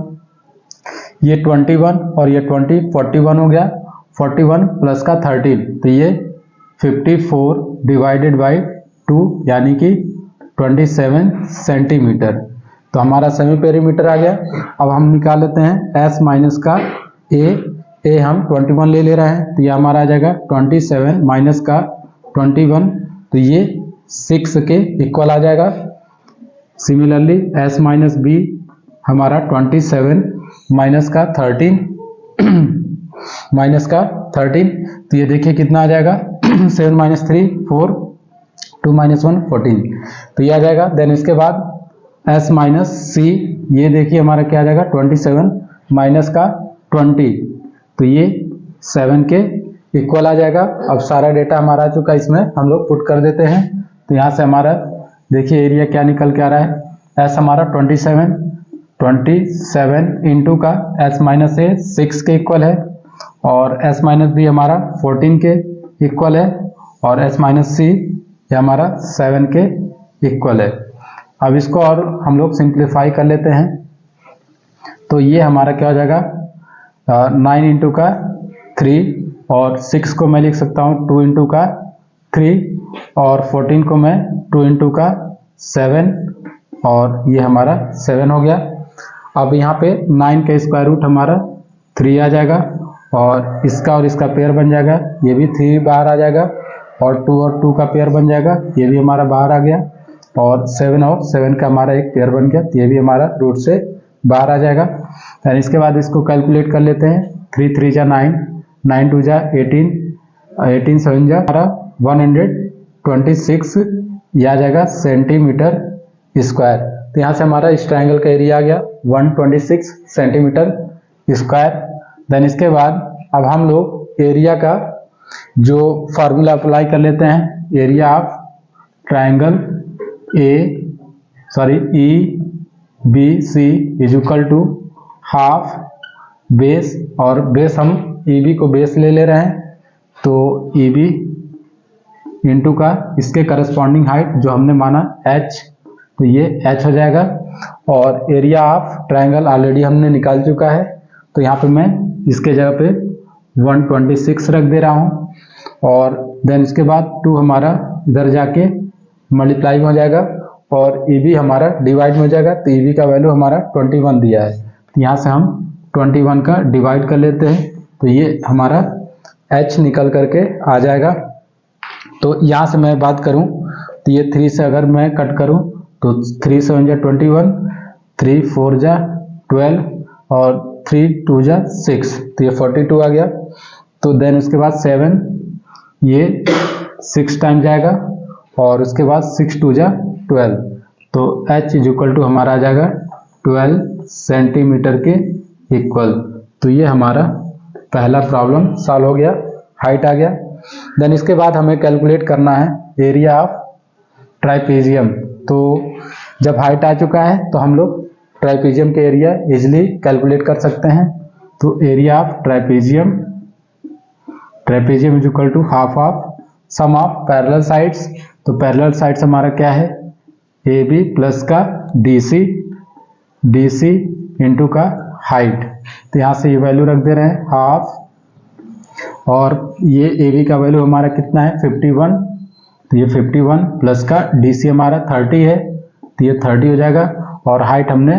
Speaker 1: ये 21 और ये 20 41 हो गया, 41 प्लस का 13 तो ये 54 डिवाइडेड बाई 2 यानी कि 27 सेंटीमीटर। तो हमारा सेमी पेरीमीटर आ गया। अब हम निकाल लेते हैं S माइनस का A हम 21 ले रहे हैं तो ये हमारा आ जाएगा 27 माइनस का 21 तो ये 6 के इक्वल आ जाएगा। सिमिलरली S माइनस B हमारा 27 माइनस का 13 तो ये देखिए कितना आ जाएगा 7 माइनस 3 4 2 माइनस 1 14 तो ये आ जाएगा। देन इसके बाद S माइनस C ये देखिए हमारा क्या आ जाएगा 27 माइनस का 20 तो ये 7 के इक्वल आ जाएगा। अब सारा डेटा हमारा आ चुका है, इसमें हम लोग पुट कर देते हैं। तो यहाँ से हमारा देखिए एरिया क्या निकल के आ रहा है, S हमारा 27 इंटू का S माइनस A 6 के इक्वल है और S माइनस B हमारा 14 के इक्वल है और S माइनस C ये हमारा 7 के इक्वल है। अब इसको और हम लोग सिंप्लीफाई कर लेते हैं। तो ये हमारा क्या हो जाएगा 9 इंटू का 3 और 6 को मैं लिख सकता हूँ 2 इंटू का 3 और 14 को मैं 2 इंटू का 7 और ये हमारा 7 हो गया। अब यहाँ पे 9 का स्क्वायर रूट हमारा 3 आ जाएगा और इसका पेयर बन जाएगा, ये भी 3 बाहर आ जाएगा, और 2 का पेयर बन जाएगा, ये भी हमारा बाहर आ गया, और 7 और 7 का हमारा एक पेयर बन गया, तो ये भी हमारा रूट से बाहर आ जाएगा। और इसके बाद इसको कैलकुलेट कर लेते हैं। 3 3 जा 9, 9 2 जा 18, 18 7 जा हमारा 126 ये आ जाएगा सेंटीमीटर स्क्वायर। तो यहाँ से हमारा इस ट्रायंगल का एरिया आ गया 126 सेंटीमीटर स्क्वायर। देन इसके बाद अब हम लोग एरिया का जो फार्मूला अप्लाई कर लेते हैं, area of triangle EBC is equal to half base, और बेस हम EB को बेस ले रहे हैं, तो EB इंटू का इसके करस्पॉन्डिंग हाइट जो हमने माना H, तो ये H हो जाएगा। और एरिया ऑफ ट्रायंगल ऑलरेडी हमने निकाल चुका है, तो यहाँ पे मैं इसके जगह पे 126 रख दे रहा हूँ, और देन इसके बाद 2 हमारा इधर जाके मल्टीप्लाई हो जाएगा, और EB हमारा डिवाइड हो जाएगा, तो EB का वैल्यू हमारा 21 दिया है, तो यहाँ से हम 21 का डिवाइड कर लेते हैं, तो ये हमारा H निकल करके आ जाएगा। तो यहाँ से मैं बात करूँ तो ये 3 से अगर मैं कट करूँ तो 3 7 जा 21, 3 4 जा 12, और 3 2 जा 6, तो ये 42 आ गया। तो देन उसके बाद 7 ये 6 टाइम जाएगा, और उसके बाद 6 2 जा 12, तो H इज इक्वल टू हमारा आ जाएगा 12 सेंटीमीटर के इक्वल। तो ये हमारा पहला प्रॉब्लम सॉल्व हो गया, हाइट आ गया। देन इसके बाद हमें कैलकुलेट करना है एरिया ऑफ ट्राइपेजियम। तो जब हाइट आ चुका है तो हम लोग ट्राइपेजियम के एरिया इजिली कैलकुलेट कर सकते हैं। तो area of trapezium is equal to half of sum of parallel sides. तो पैरेलल साइड्स हमारा क्या है, AB प्लस का DC इंटू का हाइट। तो यहाँ से ये वैल्यू रख दे रहे हैं हाफ, और ये AB का वैल्यू हमारा कितना है 51, तो ये 51 प्लस का DC हमारा 30 है, तो ये 30 हो जाएगा, और हाइट हमने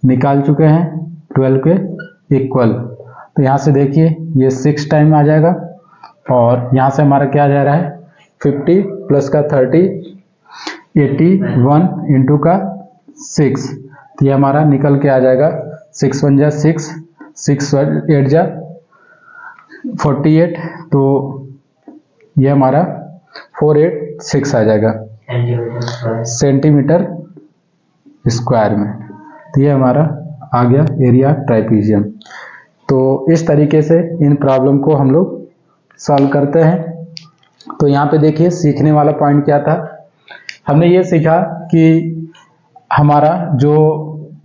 Speaker 1: निकाल चुके हैं 12 के इक्वल। तो यहाँ से देखिए ये 6 टाइम आ जाएगा, और यहाँ से हमारा क्या जा रहा है 50 प्लस का 30 81 इंटू का 6, तो ये हमारा निकल के आ जाएगा 6 1 जा 6, 6 8 जा 48, तो ये हमारा 486 आ जाएगा सेंटीमीटर स्क्वायर में। तो ये हमारा आ गया एरिया ट्राइपेजियम। तो इस तरीके से इन प्रॉब्लम को हम लोग सॉल्व करते हैं। तो यहाँ पे देखिए सीखने वाला पॉइंट क्या था, हमने ये सीखा कि हमारा जो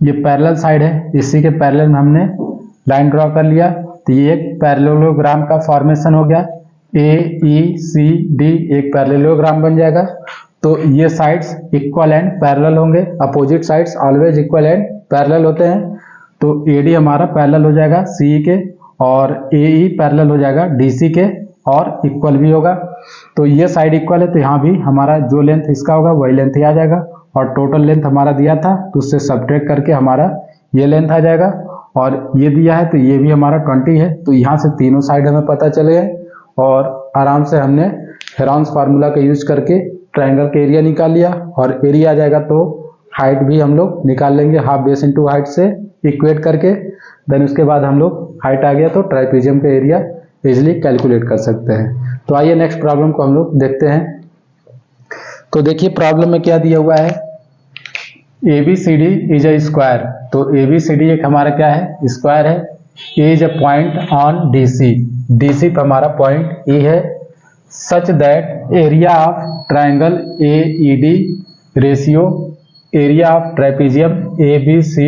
Speaker 1: ये पैरेलल साइड है, इसी के पैरेलल में हमने लाइन ड्रॉ कर लिया, तो ये एक पैरेललोग्राम का फॉर्मेशन हो गया। AECD एक पैरेललोग्राम बन जाएगा। तो ये साइड्स इक्वल एंड पैरेलल होंगे, opposite sides always equal and parallel होते हैं। तो AD हमारा पैरेलल हो जाएगा CE के, और AE पैरेलल हो जाएगा DC के, और इक्वल भी होगा। तो ये साइड इक्वल है, तो यहाँ भी हमारा जो लेंथ इसका होगा वही लेंथ ही आ जाएगा, और टोटल लेंथ हमारा दिया था तो उससे सब्ट्रैक्ट करके हमारा ये लेंथ आ जाएगा, और ये दिया है तो ये भी हमारा 20 है। तो यहाँ से तीनों साइड हमें पता चले गए, और आराम से हमने हेरॉन्स फार्मूला का यूज करके ट्रायंगल का एरिया निकाल लिया, और एरिया आ जाएगा तो हाइट भी हम लोग निकाल लेंगे हाफ बेस इंटू हाइट से इक्वेट करके। देन उसके बाद हम लोग हाइट आ गया तो ट्राइपेजियम का एरिया इजिली कैलकुलेट कर सकते हैं। तो आइए नेक्स्ट प्रॉब्लम को हम लोग देखते हैं। तो देखिए प्रॉब्लम में क्या दिया हुआ है, ABCD इज अ स्क्वायर। तो ABCD एक हमारा क्या है, स्क्वायर है। A is a point on DC पर हमारा पॉइंट E है, such that area of triangle AED ratio area of trapezium ABCE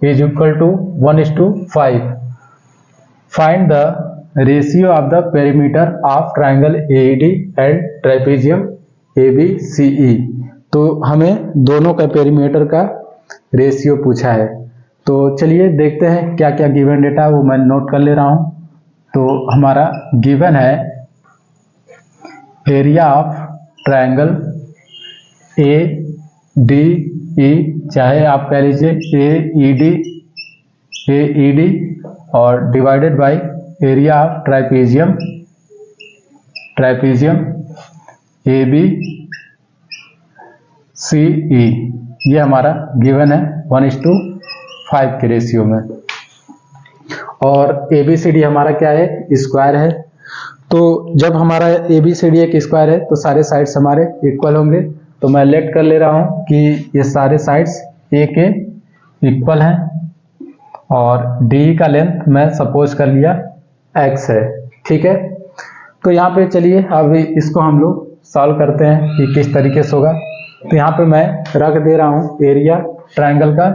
Speaker 1: is equal to 1:5। Find the ratio of the perimeter of triangle AED and trapezium ABCE। तो हमें दोनों का perimeter का ratio पूछा है। तो चलिए देखते हैं क्या क्या गिवन डेटा, वो मैं नोट कर ले रहा हूं। तो हमारा गिवन है एरिया ऑफ ट्रायंगल ADE, चाहे आप कह लीजिए AED और divided by area of ट्राइपीजियम ABCE ये हमारा गिवन है 1:5 के रेशियो में। और ABCD हमारा क्या है, स्क्वायर है। तो जब हमारा ABCD एक स्क्वायर है तो सारे साइड्स हमारे इक्वल होंगे। तो मैं लेट कर ले रहा हूँ कि ये सारे साइड्स A के इक्वल हैं और DE का लेंथ मैं सपोज कर लिया X है, ठीक है। तो यहाँ पे चलिए अब इसको हम लोग सॉल्व करते हैं कि किस तरीके से होगा। तो यहाँ पे मैं रख दे रहा हूँ एरिया ट्रायंगल का।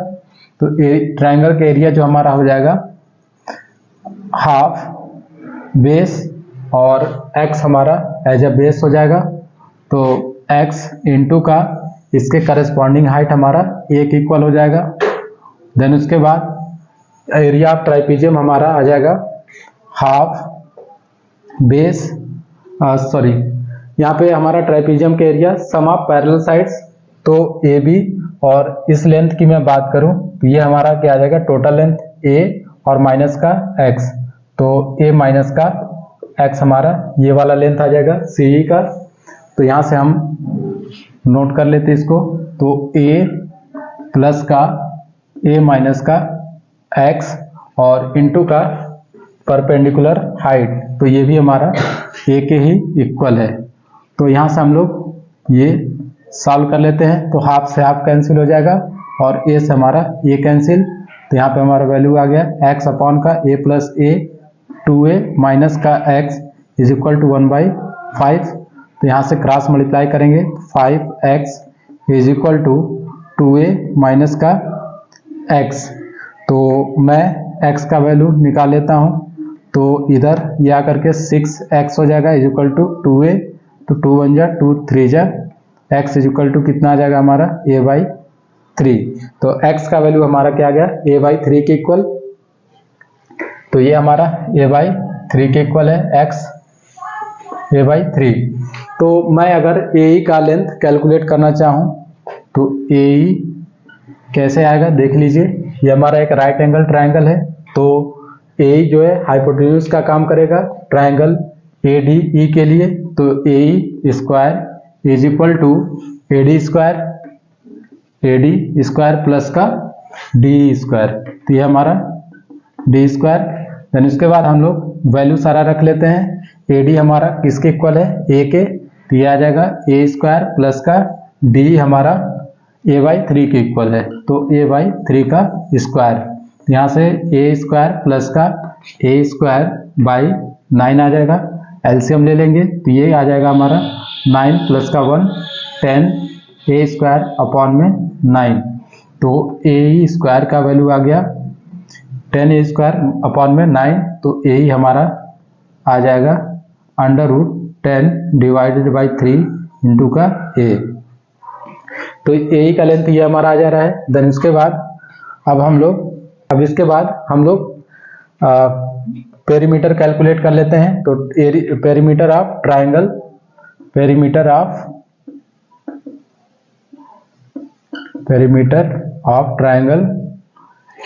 Speaker 1: तो ट्रायंगल का एरिया जो हमारा हो जाएगा हाफ बेस और x हमारा एज अ बेस हो जाएगा। तो x इंटू का इसके करस्पॉन्डिंग हाइट हमारा एक इक्वल हो जाएगा। देन उसके बाद एरिया ऑफ ट्राइपीजियम हमारा आ जाएगा हाफ बेस सॉरी यहाँ पे हमारा ट्राइपीजियम का area sum of parallel sides. तो AB और इस लेंथ की मैं बात करूं तो ये हमारा क्या आ जाएगा, टोटल लेंथ A और माइनस का x। तो A माइनस का x हमारा ये वाला लेंथ आ जाएगा CE का। तो यहाँ से हम नोट कर लेते इसको। तो A प्लस का A माइनस का x और इंटू का परपेंडिकुलर हाइट। तो ये भी हमारा A के ही इक्वल है। तो यहाँ से हम लोग ये सॉल्व कर लेते हैं। तो हाफ से हाफ कैंसिल हो जाएगा और A से हमारा A कैंसिल। तो यहाँ पे हमारा वैल्यू आ गया x अपॉन का A plus A 2A minus का x इज इक्वल टू 1/5। तो यहाँ से क्रॉस मल्टीप्लाई करेंगे 5x is equal to 2A minus का x। तो मैं x का वैल्यू निकाल लेता हूँ। तो इधर ये आकर के 6x हो जाएगा इज इक्वल टू 2A। तो 2 1 जा 2 3 जा x इज इक्वल टू कितना आ जाएगा हमारा A/3। तो x का वैल्यू हमारा क्या आ गया, A/3 के इक्वल। तो ये हमारा A/3 के इक्वल है, x A/3। तो मैं अगर AE का लेंथ कैलकुलेट करना चाहूँ तो AE कैसे आएगा देख लीजिए। ये हमारा एक राइट एंगल ट्रायंगल है। तो AE जो है हाइपोटेन्यूज का काम करेगा ट्रायंगल ADE के लिए। तो AE square is equal to AD square plus का DE स्क्वायर। तो ये हमारा D स्क्वायर। देन उसके बाद हम लोग वैल्यू सारा रख लेते हैं। AD हमारा किसके इक्वल है, A के। तो ये आ जाएगा A स्क्वायर प्लस का DE हमारा A/3 के इक्वल है। तो A/3 का स्क्वायर। यहाँ से A स्क्वायर प्लस का A स्क्वायर बाई 9 आ जाएगा। एलसीएम ले लेंगे तो ये आ जाएगा हमारा 9 प्लस का 1 10 A स्क्वायर अपॉन में 9। तो AE स्क्वायर का वैल्यू आ गया 10A स्क्वायर अपॉन में 9। तो AE हमारा आ जाएगा √10 डिवाइडेड बाई 3 इंटू का A। तो AE का लेंथ ये हमारा आ जा रहा है। देन इसके बाद अब इसके बाद हम लोग पेरीमीटर कैलकुलेट कर लेते हैं। तो perimeter of triangle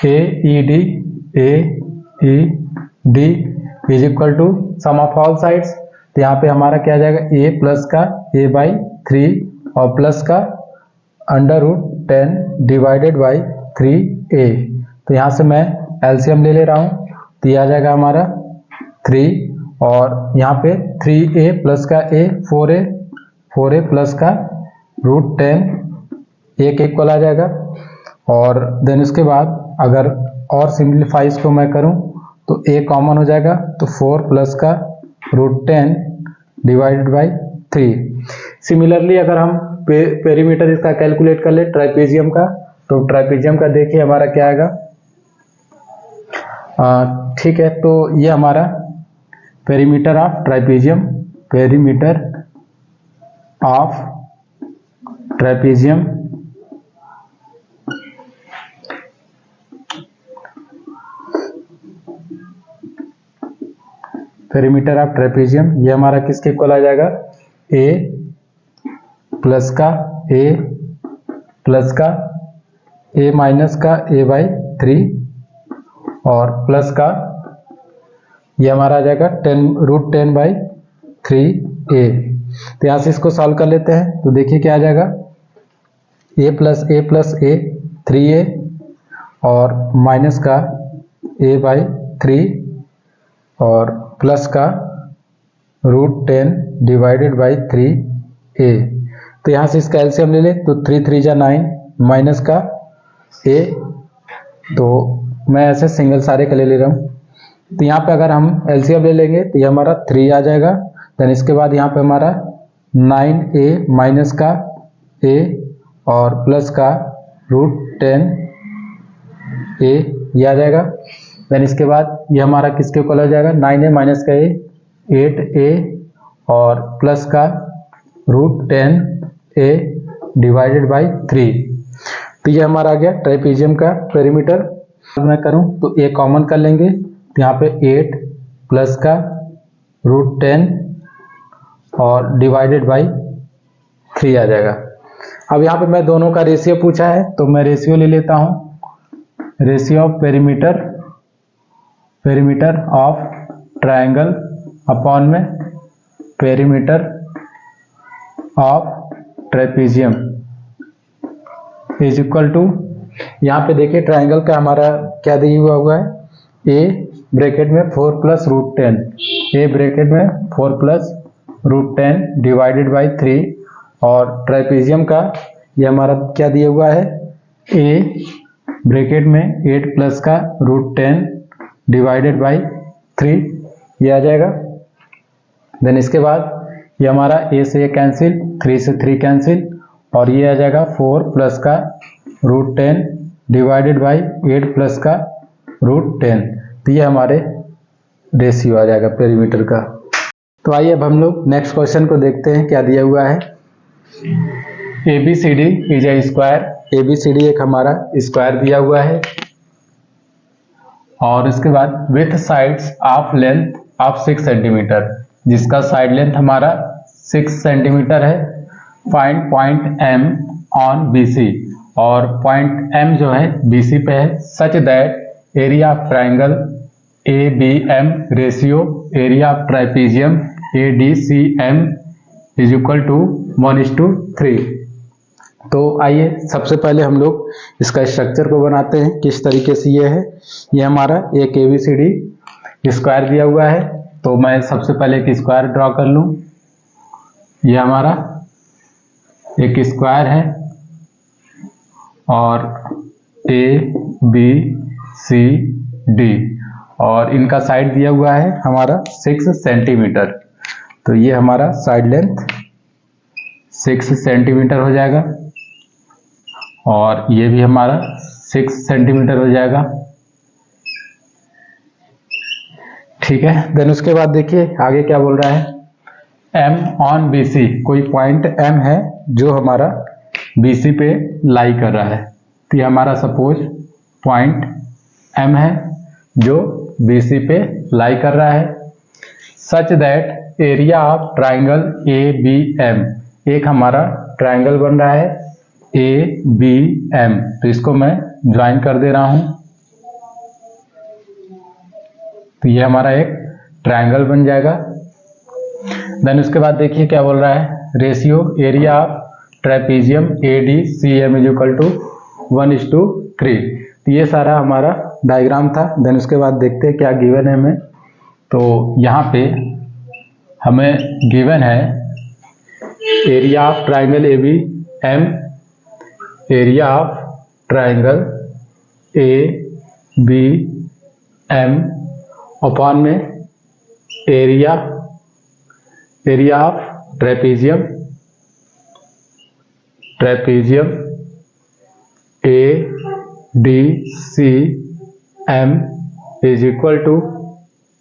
Speaker 1: AED is equal to sum of all sides. तो यहाँ पे हमारा क्या आ जाएगा, A प्लस का A/3 और प्लस का √10 डिवाइडेड बाई 3A। तो यहाँ से मैं एलसीएम ले रहा हूँ। तो ये आ जाएगा हमारा 3 और यहाँ पे 3A प्लस का A 4A प्लस का √10 A के इक्वल आ जाएगा। और देन उसके बाद अगर और सिंप्लीफाई इसको मैं करूँ तो A कॉमन हो जाएगा। तो 4 प्लस का √10 डिवाइडेड बाई 3। सिमिलरली अगर हम पेरीमीटर इसका कैलकुलेट कर ले ट्राइपीजियम का, तो ट्राइपीजियम का देखिए हमारा क्या आएगा। ठीक है, तो ये हमारा पेरीमीटर ऑफ ट्राइपीजियम ये हमारा किसके इक्वल आ जाएगा, A प्लस का A प्लस का A माइनस का A/3 और प्लस का ये हमारा आ जाएगा √10/3a। तो यहाँ से इसको सॉल्व कर लेते हैं। तो देखिए क्या आ जाएगा, a + a 3a और माइनस का a/3 और प्लस का √10/3a। तो यहाँ से इसका एलसीएम ले ले तो 3 3 जा 9 माइनस का a। तो मैं ऐसे सिंगल सारे का ले ले रहा हूँ। तो यहाँ पे अगर हम एलसीएम ले लेंगे तो ये हमारा 3 आ जाएगा। देन इसके बाद यहाँ पे हमारा 9a माइनस का a और प्लस का √10a ये आ जाएगा। देन इसके बाद ये हमारा किसके इक्वल हो जाएगा, 9a माइनस का a 8a और प्लस का √10a /3। तो ये हमारा आ गया ट्राइपेजियम का पेरीमीटर। मैं करूं तो a कॉमन कर लेंगे तो यहाँ पे 8 प्लस का √10 और /3 आ जाएगा। अब यहाँ पे मैं दोनों का रेशियो पूछा है तो मैं रेशियो ले लेता हूँ, ratio of perimeter of triangle upon में perimeter of trapezium is equal to, यहाँ पे देखिए ट्रायंगल का हमारा क्या दिया हुआ है, a ब्रैकेट में 4 + √10, a ब्रैकेट में 4 + √10 /3 और ट्राइपेजियम का ये हमारा क्या दिया हुआ है, a ब्रैकेट में 8 प्लस का √10 /3 ये आ जाएगा। देन इसके बाद ये हमारा a से a कैंसिल, 3 से 3 कैंसिल और ये आ जाएगा 4 प्लस का √10 /8 प्लस का √10। तो ये हमारे रेशियो आ जाएगा पेरीमीटर का। तो आइए अब हम लोग नेक्स्ट क्वेश्चन को देखते हैं क्या दिया हुआ है। ABCD is a square, ABCD एक हमारा स्क्वायर दिया हुआ है और इसके बाद with sides of length of 6 centimetre, जिसका साइड लेंथ हमारा 6 सेंटीमीटर है। Find point M on BC और पॉइंट M जो है BC पे है, such that area of triangle ABM ratio area of trapezium ADCM is equal to 1:3। तो आइए सबसे पहले हम लोग इसका स्ट्रक्चर को बनाते हैं किस तरीके से ये है। ये हमारा एक ABCD स्क्वायर दिया हुआ है तो मैं सबसे पहले एक स्क्वायर ड्रॉ कर लूँ। ये हमारा एक स्क्वायर है और ABCD और इनका साइड दिया हुआ है हमारा 6 सेंटीमीटर। तो ये हमारा साइड लेंथ 6 सेंटीमीटर हो जाएगा और ये भी हमारा 6 सेंटीमीटर हो जाएगा। ठीक है, देन उसके बाद देखिए आगे क्या बोल रहा है, M ऑन BC, कोई पॉइंट M है जो हमारा BC पे लाई कर रहा है। तो ये हमारा सपोज पॉइंट M है जो BC पे लाई कर रहा है। Such that area of triangle ABM, एक हमारा ट्राइंगल बन रहा है ABM, तो इसको मैं ज्वाइन कर दे रहा हूं। तो ये हमारा एक ट्राइंगल बन जाएगा। देन उसके बाद देखिए क्या बोल रहा है, ratio area of trapezium ADCM is equal to 1:3। तो ये सारा हमारा डायग्राम था। देन उसके बाद देखते हैं क्या गिवन है हमें। तो यहाँ पे हमें गिवन है area of triangle ABM, area of triangle ABM upon में area of trapezium ADCM is equal to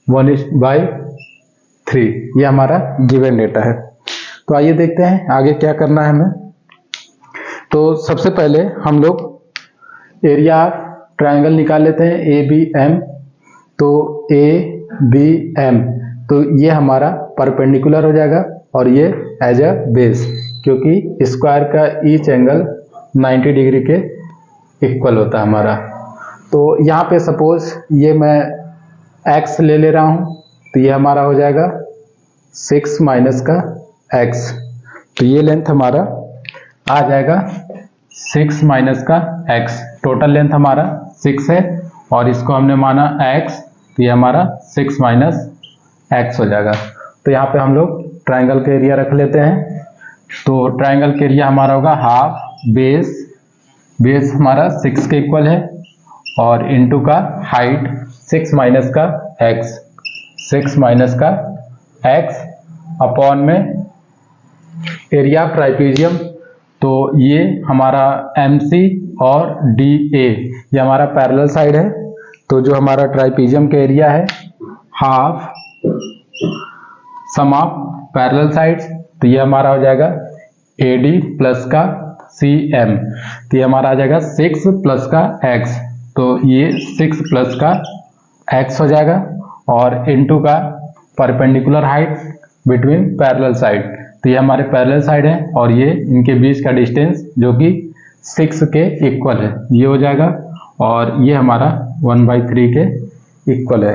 Speaker 1: 1/3। ये हमारा गिवन डेटा है। तो आइए देखते हैं आगे क्या करना है हमें। तो सबसे पहले हम लोग एरिया ऑफ ट्राइंगल निकाल लेते हैं ABM। तो ABM तो ये हमारा परपेंडिकुलर हो जाएगा और ये एज अ बेस, क्योंकि स्क्वायर का ईच एंगल 90 डिग्री के इक्वल होता है हमारा। तो यहाँ पे सपोज ये मैं x ले ले रहा हूँ तो ये हमारा हो जाएगा 6 माइनस का x। तो ये लेंथ हमारा आ जाएगा 6 माइनस का x। टोटल लेंथ हमारा 6 है और इसको हमने माना x, तो ये हमारा 6 माइनस x हो जाएगा। तो यहाँ पे हम लोग ट्राइंगल का एरिया रख लेते हैं। तो ट्राइंगल का एरिया हमारा होगा हाफ बेस हमारा 6 के इक्वल है और इनटू का हाइट 6 माइनस का x, 6 माइनस का x अपॉन में एरिया ऑफ ट्राइपेजियम। तो ये हमारा MC और DA ये हमारा पैरेलल साइड है। तो जो हमारा ट्राइपेजियम का एरिया है half sum of parallel sides, तो ये हमारा हो जाएगा AD प्लस का CM। तो ये हमारा आ जाएगा 6 प्लस का x, तो ये 6 प्लस का x हो जाएगा और इनटू का perpendicular height between parallel side. तो ये हमारे पैरेलल साइड है और ये इनके बीच का डिस्टेंस जो कि 6 के इक्वल है, ये हो जाएगा और ये हमारा 1/3 के इक्वल है।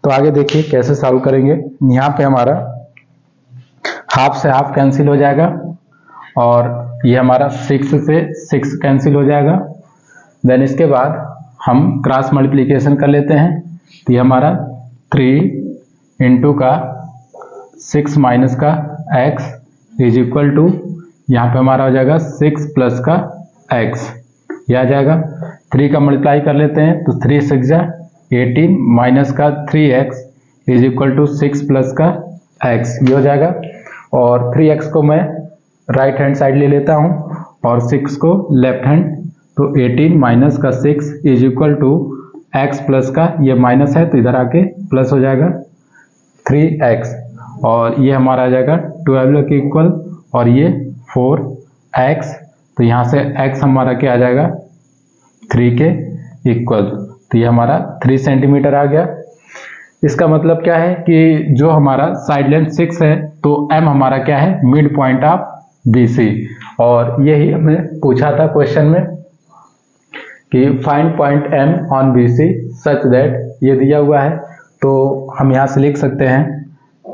Speaker 1: तो आगे देखिए कैसे सॉल्व करेंगे। यहाँ पे हमारा हाफ से हाफ कैंसिल हो जाएगा और ये हमारा 6 से 6 कैंसिल हो जाएगा। देन इसके बाद हम क्रॉस मल्टीप्लिकेशन कर लेते हैं। तो ये हमारा 3 इंटू का 6 माइनस का x इज इक्वल टू, यहाँ पे हमारा हो जाएगा 6 प्लस का x, यह आ जाएगा। 3 का मल्टीप्लाई कर लेते हैं तो 3 6 जा 18 माइनस का 3x is equal to 6 plus का x, ये हो जाएगा। और 3x को मैं राइट हैंड साइड ले लेता हूँ और 6 को लेफ्ट हैंड, तो 18 माइनस का 6 is equal to x plus का, ये माइनस है तो इधर आके प्लस हो जाएगा 3x और ये हमारा आ जाएगा 12 के इक्वल और ये 4x। तो यहाँ से x हमारा क्या आ जाएगा 3 के इक्वल। तो ये हमारा 3 सेंटीमीटर आ गया। इसका मतलब क्या है कि जो हमारा साइड लेंथ 6 है तो m हमारा क्या है मिड पॉइंट ऑफ BC, और यही हमें पूछा था क्वेश्चन में कि find point m on BC such that, ये दिया हुआ है। तो हम यहाँ से लिख सकते हैं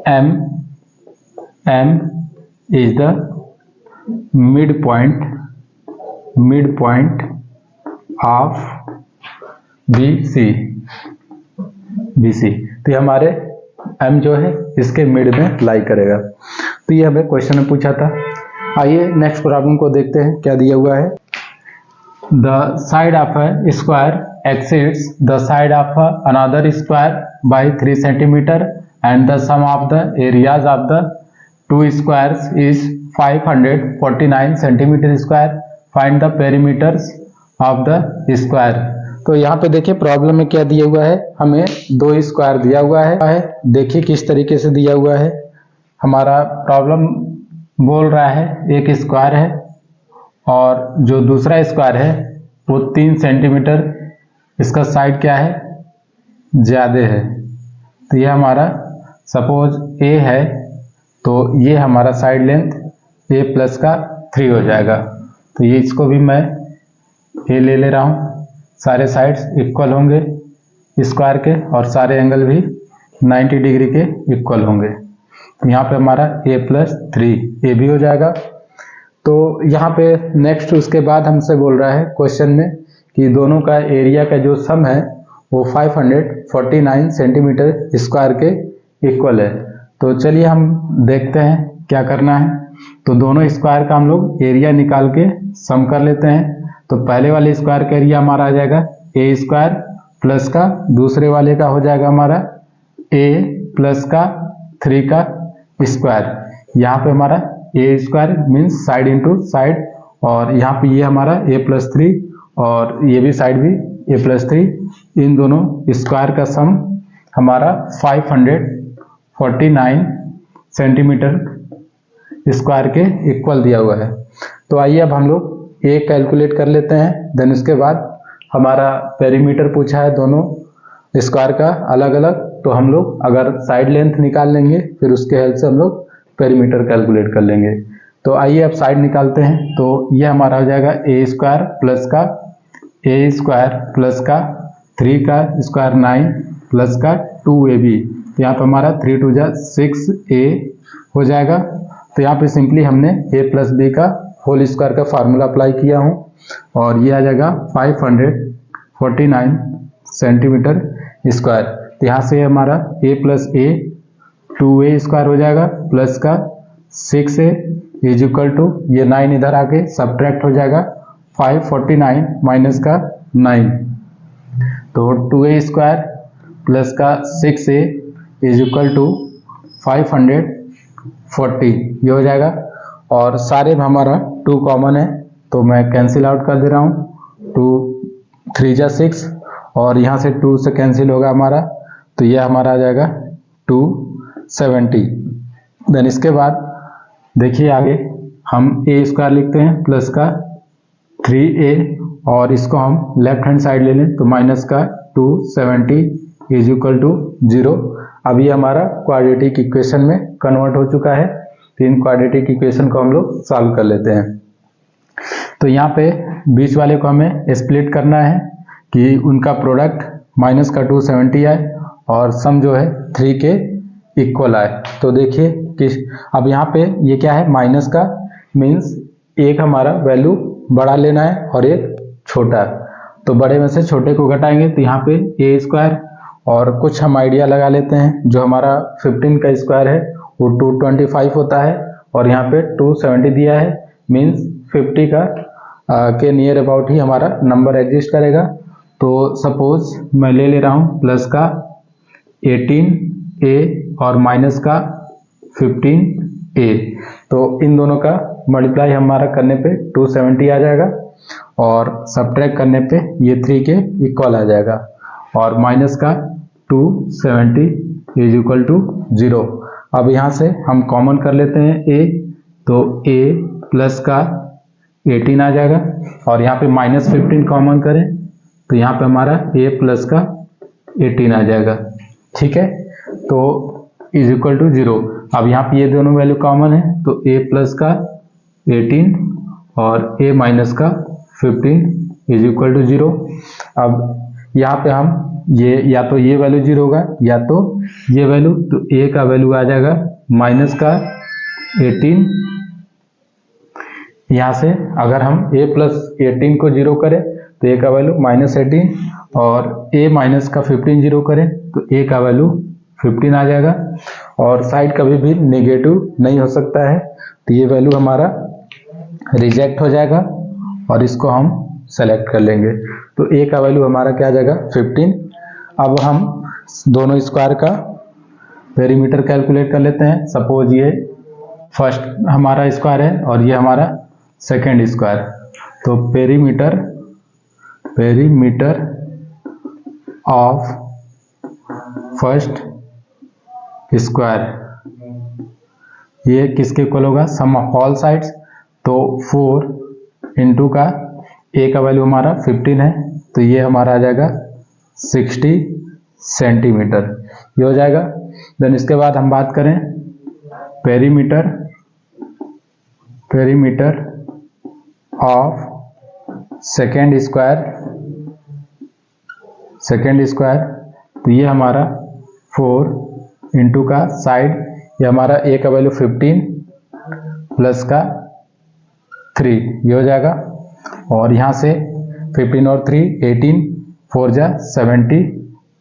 Speaker 1: m is the mid point of BC। तो ये हमारे m जो है इसके मिड में लाई करेगा। तो ये हमें क्वेश्चन में पूछा था। आइए नेक्स्ट प्रॉब्लम को देखते हैं क्या दिया हुआ है। The side of a square exceeds the side of another square by 3 centimeter and the sum of the areas of the two squares is 549 centimeter square. Find the perimeters of the square. तो यहाँ पे देखिए problem में क्या दिया हुआ है, हमें 2 स्क्वायर दिया हुआ है। देखिए किस तरीके से दिया हुआ है। हमारा प्रॉब्लम बोल रहा है एक स्क्वायर है और जो दूसरा स्क्वायर है वो 3 सेंटीमीटर इसका साइड क्या है ज़्यादा है। तो ये हमारा सपोज A है तो ये हमारा साइड लेंथ A प्लस का 3 हो जाएगा। तो ये इसको भी मैं A ले रहा हूँ, सारे साइड्स इक्वल होंगे स्क्वायर के और सारे एंगल भी 90 डिग्री के इक्वल होंगे। तो यहाँ पे हमारा A प्लस 3 A भी हो जाएगा। तो यहाँ पे नेक्स्ट उसके बाद हमसे बोल रहा है क्वेश्चन में कि दोनों का एरिया का जो सम है वो 549 सेंटीमीटर स्क्वायर के इक्वल है। तो चलिए हम देखते हैं क्या करना है। तो दोनों स्क्वायर का हम लोग एरिया निकाल के सम कर लेते हैं। तो पहले वाले स्क्वायर का एरिया हमारा आ जाएगा A स्क्वायर प्लस का, दूसरे वाले का हो जाएगा हमारा A प्लस का 3 का स्क्वायर। यहाँ पे हमारा A square means side into side और यहाँ पे ये हमारा A प्लस 3 और ये भी साइड भी A प्लस 3, इन दोनों स्क्वायर का सम हमारा 549 सेंटीमीटर स्क्वायर के इक्वल दिया हुआ है। तो आइए अब हम लोग A कैलकुलेट कर लेते हैं। देन उसके बाद हमारा पेरीमीटर पूछा है दोनों स्क्वायर का अलग अलग, तो हम लोग अगर साइड लेंथ निकाल लेंगे फिर उसके हेल्प से हम लोग पेरीमीटर कैलकुलेट कर लेंगे। तो आइए अब साइड निकालते हैं। तो ये हमारा हो जाएगा A स्क्वायर प्लस का A स्क्वायर प्लस का 3 का स्क्वायर 9 प्लस का 2AB। तो यहाँ पे हमारा 3 2 जा 6a हो जाएगा। तो यहाँ पे सिंपली हमने a प्लस बी का होल स्क्वायर का फार्मूला अप्लाई किया हूँ और ये आ जाएगा 549 सेंटीमीटर स्क्वायर। तो यहाँ से हमारा a plus A 2a square हो जाएगा प्लस का 6a इज इक्वल टू ये 9 इधर आके सब्ट्रैक्ट हो जाएगा 549 माइनस का 9, तो 2a स्क्वायर प्लस का 6a इज इक्वल टू 540 ये हो जाएगा। और सारे में हमारा 2 कॉमन है तो मैं कैंसिल आउट कर दे रहा हूँ। 2 3 जा 6 और यहाँ से 2 से कैंसिल होगा हमारा, तो यह हमारा आ जाएगा 270। देन इसके बाद देखिए आगे हम a स्क्वायर लिखते हैं प्लस का 3a और इसको हम लेफ्ट हैंड साइड ले लें तो माइनस का 270 इज इक्वल टू 0। अब ये हमारा क्वाड्रेटिक इक्वेशन में कन्वर्ट हो चुका है। तो इन क्वाड्रेटिक इक्वेशन को हम लोग सॉल्व कर लेते हैं। तो यहाँ पे बीच वाले को हमें स्प्लिट करना है कि उनका प्रोडक्ट माइनस का 270 आए और सम जो है 3 के इक्वल आए। तो देखिए कि अब यहाँ पे ये क्या है, माइनस का मीन्स एक हमारा वैल्यू बड़ा लेना है और एक छोटा, तो बड़े में से छोटे को घटाएंगे तो यहाँ पे a स्क्वायर और कुछ हम आइडिया लगा लेते हैं। जो हमारा 15 का स्क्वायर है वो 225 होता है और यहाँ पे 270 दिया है मीन्स 50 का के नियर अबाउट ही हमारा नंबर एग्जिस्ट करेगा। तो सपोज मैं ले ले रहा हूँ प्लस का 18a और माइनस का 15a, तो इन दोनों का मल्टीप्लाई हमारा करने पे 270 आ जाएगा और सब्ट्रैक्ट करने पे ये 3 के इक्वल आ जाएगा और माइनस का 270 इज इक्वल टू 0। अब यहाँ से हम कॉमन कर लेते हैं a, तो a प्लस का 18 आ जाएगा और यहाँ पे माइनस 15 कॉमन करें तो यहाँ पे हमारा a प्लस का 18 आ जाएगा। ठीक है, तो इज इक्वल टू 0। अब यहाँ पे ये दोनों वैल्यू कॉमन है तो a प्लस का 18 और a माइनस का 15 इज इक्वल टू 0। अब यहाँ पे हम ये या तो ये वैल्यू 0 होगा या तो ये वैल्यू, तो a का वैल्यू आ जाएगा माइनस का 18। यहाँ से अगर हम a प्लस 18 को 0 करें तो a का वैल्यू माइनस 18 और a माइनस का 15 0 करें तो a का वैल्यू 15 आ जाएगा और साइड कभी भी नेगेटिव नहीं हो सकता है, तो ये वैल्यू हमारा रिजेक्ट हो जाएगा और इसको हम सेलेक्ट कर लेंगे। तो a का वैल्यू हमारा क्या आ जाएगा 15। अब हम दोनों स्क्वायर का पेरीमीटर कैलकुलेट कर लेते हैं। सपोज ये फर्स्ट हमारा स्क्वायर है और ये हमारा सेकेंड स्क्वायर, तो पेरीमीटर ऑफ फर्स्ट स्क्वायर ये किसके इक्वल होगा, सम ऑफ ऑल साइड्स। तो 4 इंटू का a का वैल्यू हमारा 15 है तो ये हमारा आ जाएगा 60 सेंटीमीटर, ये हो जाएगा। देन इसके बाद हम बात करें पेरीमीटर ऑफ सेकेंड स्क्वायर, तो ये हमारा 4 इंटू का साइड, ये हमारा a का वैल्यू 15 प्लस का 3 ये हो जाएगा और यहाँ से 15 और 3 18 4 जा 72,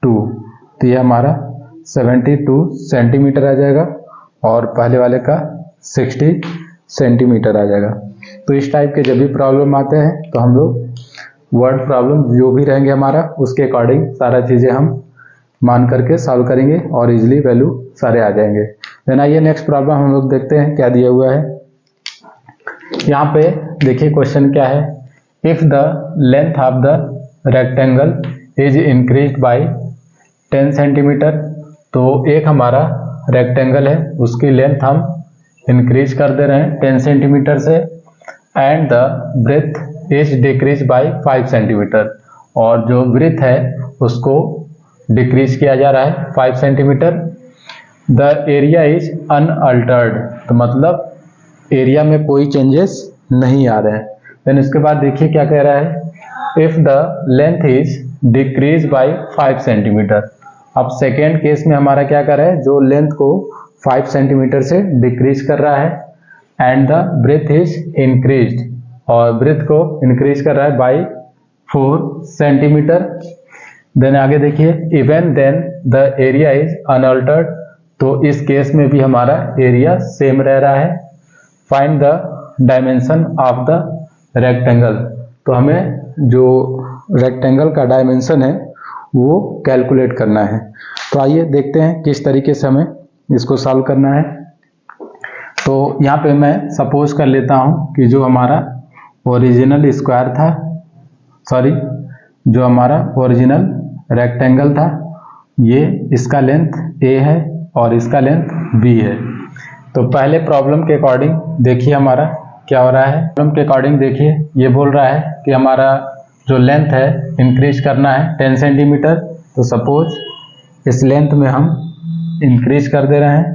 Speaker 1: तो ये हमारा 72 सेंटीमीटर आ जाएगा और पहले वाले का 60 सेंटीमीटर आ जाएगा। तो इस टाइप के जब भी प्रॉब्लम आते हैं तो हम लोग वर्ड प्रॉब्लम जो भी रहेंगे हमारा उसके अकॉर्डिंग सारा चीज़ें हम मान करके सॉल्व करेंगे और इजीली वैल्यू सारे आ जाएंगे। देन आइए नेक्स्ट प्रॉब्लम हम लोग देखते हैं क्या दिया हुआ है। यहाँ पे देखिए क्वेश्चन क्या है, if the length of the rectangle is increased by 10 centimetre, तो एक हमारा रेक्टेंगल है उसकी लेंथ हम इंक्रीज कर दे रहे हैं 10 सेंटीमीटर से, and the breadth is decrease by 5 centimetre, और जो ब्रेथ है उसको डिक्रीज किया जा रहा है 5 centimetre. The area is unaltered, तो मतलब एरिया में कोई चेंजेस नहीं आ रहे हैं। देन इसके बाद देखिए क्या कह रहा है, if the length is decrease by 5 centimetre, अब सेकेंड केस में हमारा क्या कर रहा है, जो लेंथ को 5 सेंटीमीटर से डिक्रीज कर रहा है and the breadth is increased, और ब्रेथ को इंक्रीज कर रहा है बाय 4 सेंटीमीटर। देन आगे देखिए, even then the area is unaltered, तो इस केस में भी हमारा एरिया सेम रह रहा है। Find the dimension of the rectangle, तो हमें जो रेक्टेंगल का डायमेंशन है वो कैलकुलेट करना है। तो आइए देखते हैं किस तरीके से हमें इसको सॉल्व करना है। तो यहाँ पे मैं सपोज कर लेता हूँ कि जो हमारा ओरिजिनल स्क्वायर था, सॉरी जो हमारा ओरिजिनल रेक्टेंगल था, ये इसका लेंथ a है और इसका लेंथ b है। तो पहले प्रॉब्लम के अकॉर्डिंग देखिए हमारा क्या हो रहा है। प्रॉब्लम के अकॉर्डिंग देखिए, ये बोल रहा है कि हमारा जो लेंथ है इंक्रीज करना है 10 सेंटीमीटर। तो सपोज इस लेंथ में हम इंक्रीज कर दे रहे हैं,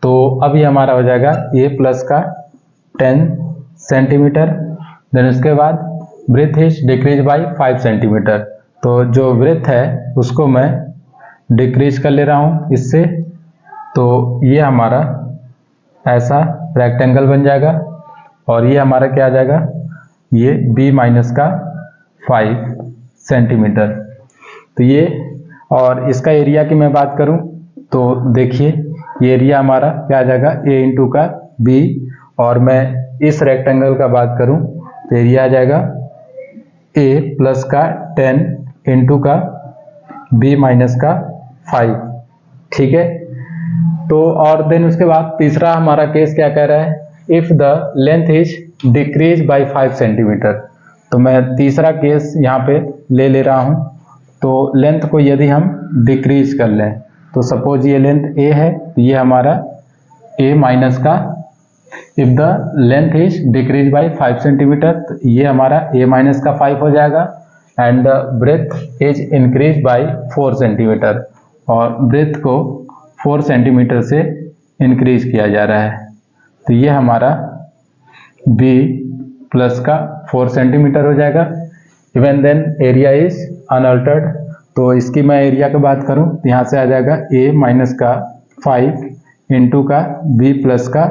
Speaker 1: तो अभी हमारा हो जाएगा a प्लस का 10 सेंटीमीटर। देन उसके बाद breadth is decrease by 5 centimetre, तो जो ब्रेथ है उसको मैं डिक्रीज कर ले रहा हूँ इससे, तो ये हमारा ऐसा रेक्टेंगल बन जाएगा और ये हमारा क्या आ जाएगा, ये b माइनस का 5 सेंटीमीटर। तो ये, और इसका एरिया की मैं बात करूं तो देखिए ये एरिया हमारा क्या आ जाएगा, a इंटू का b, और मैं इस रेक्टेंगल का बात करूं तो एरिया आ जाएगा a प्लस का 10 इंटू का b माइनस का 5, ठीक है। तो और देन उसके बाद तीसरा हमारा केस क्या कह रहा है, if the length is decrease by 5 centimetre. तो मैं तीसरा केस यहाँ पे ले रहा हूँ। तो लेंथ को यदि हम डिक्रीज कर लें, तो सपोज ये लेंथ a है, तो ये हमारा a माइनस का, if the length is decrease by 5 centimetre, तो ये हमारा a माइनस का 5 हो जाएगा and breadth is increase by 4 centimetre, और ब्रेथ को 4 सेंटीमीटर से इंक्रीज किया जा रहा है। तो ये हमारा b प्लस का 4 सेंटीमीटर हो जाएगा। Even then area is unaltered, तो इसकी मैं एरिया की बात करूं तो यहाँ से आ जाएगा a माइनस का 5 इंटू का b प्लस का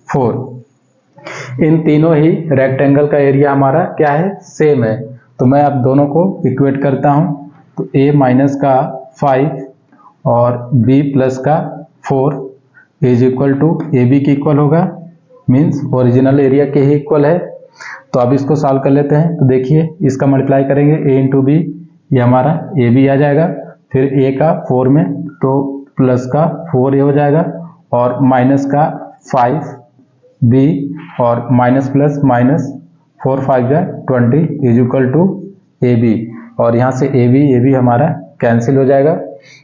Speaker 1: 4। इन तीनों ही रेक्टेंगल का एरिया हमारा क्या है, सेम है। तो मैं अब दोनों को इक्वेट करता हूं, तो a माइनस का 5 और b प्लस का 4 is equal to a b के इक्वल होगा, मीन्स ओरिजिनल एरिया के ही इक्वल है। तो अब इसको सॉल्व कर लेते हैं। तो देखिए इसका मल्टीप्लाई करेंगे a इंटू बी, ये हमारा ए बी आ जाएगा, फिर a का 4 में तो प्लस का 4a हो जाएगा, और माइनस का 5b, और माइनस प्लस माइनस 4 5 जा 20 is equal to a b, और यहाँ से ए बी हमारा कैंसिल हो जाएगा।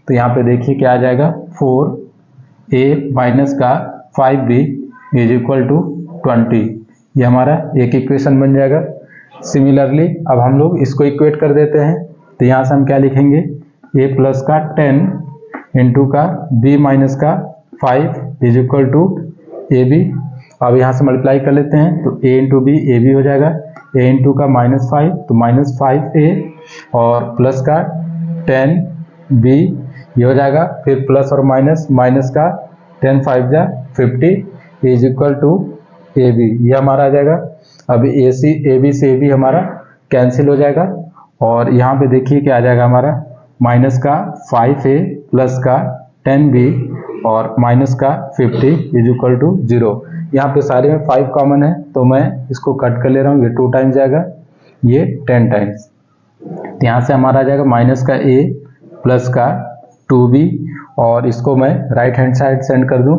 Speaker 1: तो यहाँ पे देखिए क्या आ जाएगा, 4a माइनस का 5b इज इक्वल टू 20, ये हमारा एक इक्वेशन बन जाएगा। सिमिलरली अब हम लोग इसको इक्वेट कर देते हैं। तो यहाँ से हम क्या लिखेंगे, a प्लस का 10 इंटू का b माइनस का 5 is equal to a b. अब यहाँ से मल्टीप्लाई कर लेते हैं, तो a into b a b हो जाएगा, a इंटू का -5 तो -5a, और प्लस का 10b ये हो जाएगा, फिर प्लस और माइनस, माइनस का 10 5 जा 50 is equal to a b, ये हमारा आ जाएगा। अब ए बी से ए बी हमारा कैंसिल हो जाएगा, और यहाँ पे देखिए क्या आ जाएगा हमारा, माइनस का 5a प्लस का 10b और माइनस का 50 इज इक्वल टू 0। यहाँ पे सारे में 5 कॉमन है, तो मैं इसको कट कर ले रहा हूँ, ये 2 टाइम्स जाएगा, ये 10 टाइम्स। तो यहाँ से हमारा आ जाएगा माइनस का a प्लस का 2b, और इसको मैं राइट हैंड साइड सेंड कर दूँ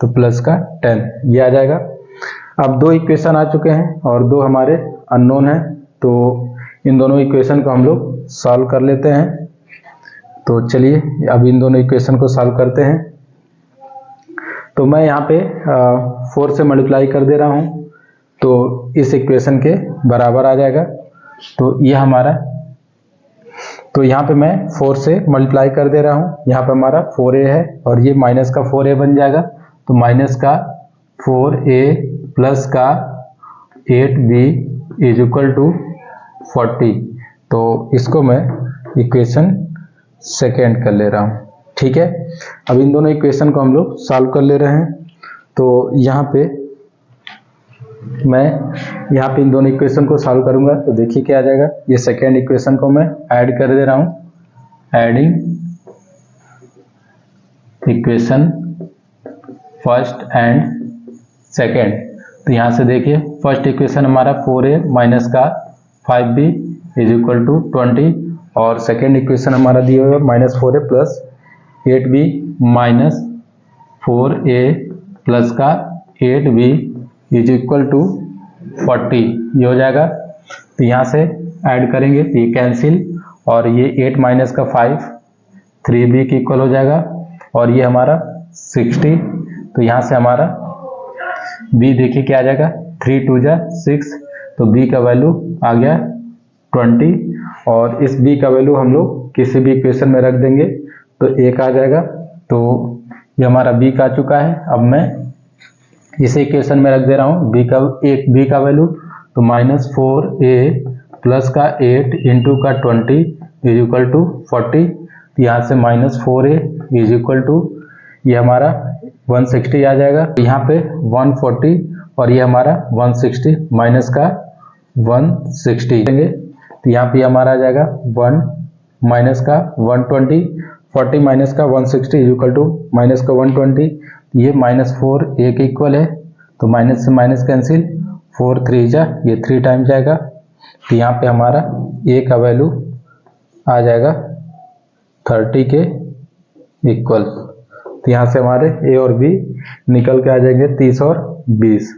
Speaker 1: तो प्लस का 10, ये आ जाएगा। अब 2 इक्वेशन आ चुके हैं और 2 हमारे अननोन हैं, तो इन दोनों इक्वेशन को हम लोग सॉल्व कर लेते हैं। तो चलिए अब इन दोनों इक्वेशन को सॉल्व करते हैं। तो मैं यहाँ पे 4 से मल्टीप्लाई कर दे रहा हूँ, तो इस इक्वेशन के बराबर आ जाएगा। तो ये हमारा, तो यहाँ पे मैं 4 से मल्टीप्लाई कर दे रहा हूँ, यहाँ पे हमारा 4a है और ये माइनस का 4a बन जाएगा, तो माइनस का 4a प्लस का 8b इज इक्वल टू 40। तो इसको मैं इक्वेशन सेकेंड कर ले रहा हूँ, ठीक है, अब इन दोनों इक्वेशन को हम लोग सॉल्व कर ले रहे हैं। तो यहाँ पे मैं इन दोनों इक्वेशन को सॉल्व करूंगा तो देखिए क्या आ जाएगा। ये सेकेंड इक्वेशन को मैं ऐड कर दे रहा हूँ, adding equation first and second. तो यहाँ से देखिए फर्स्ट इक्वेशन हमारा 4a माइनस का 5b इज इक्वल टू 20 और सेकेंड इक्वेशन हमारा दिया हुआ minus 4a plus 8b minus 4a plus का 8b इज इक्वल टू 40, ये हो जाएगा। तो यहाँ से ऐड करेंगे तो ये कैंसिल और ये 8 माइनस का 5 3b के इक्वल हो जाएगा और ये हमारा 60। तो यहाँ से हमारा b देखिए क्या आ जाएगा, 3 2 जा 6, तो b का वैल्यू आ गया 20 और इस b का वैल्यू हम लोग किसी भी इक्वेशन में रख देंगे तो 1 आ जाएगा। तो ये हमारा b का आ चुका है। अब मैं इसे इक्वेशन में रख दे रहा हूँ b का वैल्यू, तो माइनस 4a प्लस का 8 इंटू का 20 इज इक्वल टू 40। यहाँ से minus 4a is equal to ये हमारा 160 आ जाएगा। यहाँ पे 140 और ये हमारा 160 माइनस का 160 देंगे तो यहाँ पे हमारा आ जाएगा 1 माइनस का 120, 40 माइनस का 160 इज इक्वल टू माइनस का 120। ये माइनस 4 a के इक्वल है तो माइनस से माइनस कैंसिल, 4 3 जा ये 3 टाइम जाएगा। तो यहाँ पे हमारा a का वैल्यू आ जाएगा 30 के इक्वल। तो यहाँ से हमारे a और b निकल के आ जाएंगे 30 और 20।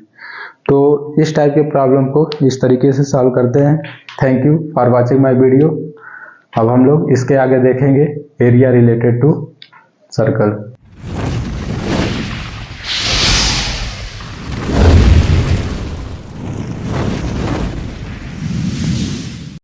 Speaker 1: तो इस टाइप के प्रॉब्लम को इस तरीके से सॉल्व करते हैं। Thank you for watching my video. अब हम लोग इसके आगे देखेंगे एरिया रिलेटेड टू सर्कल।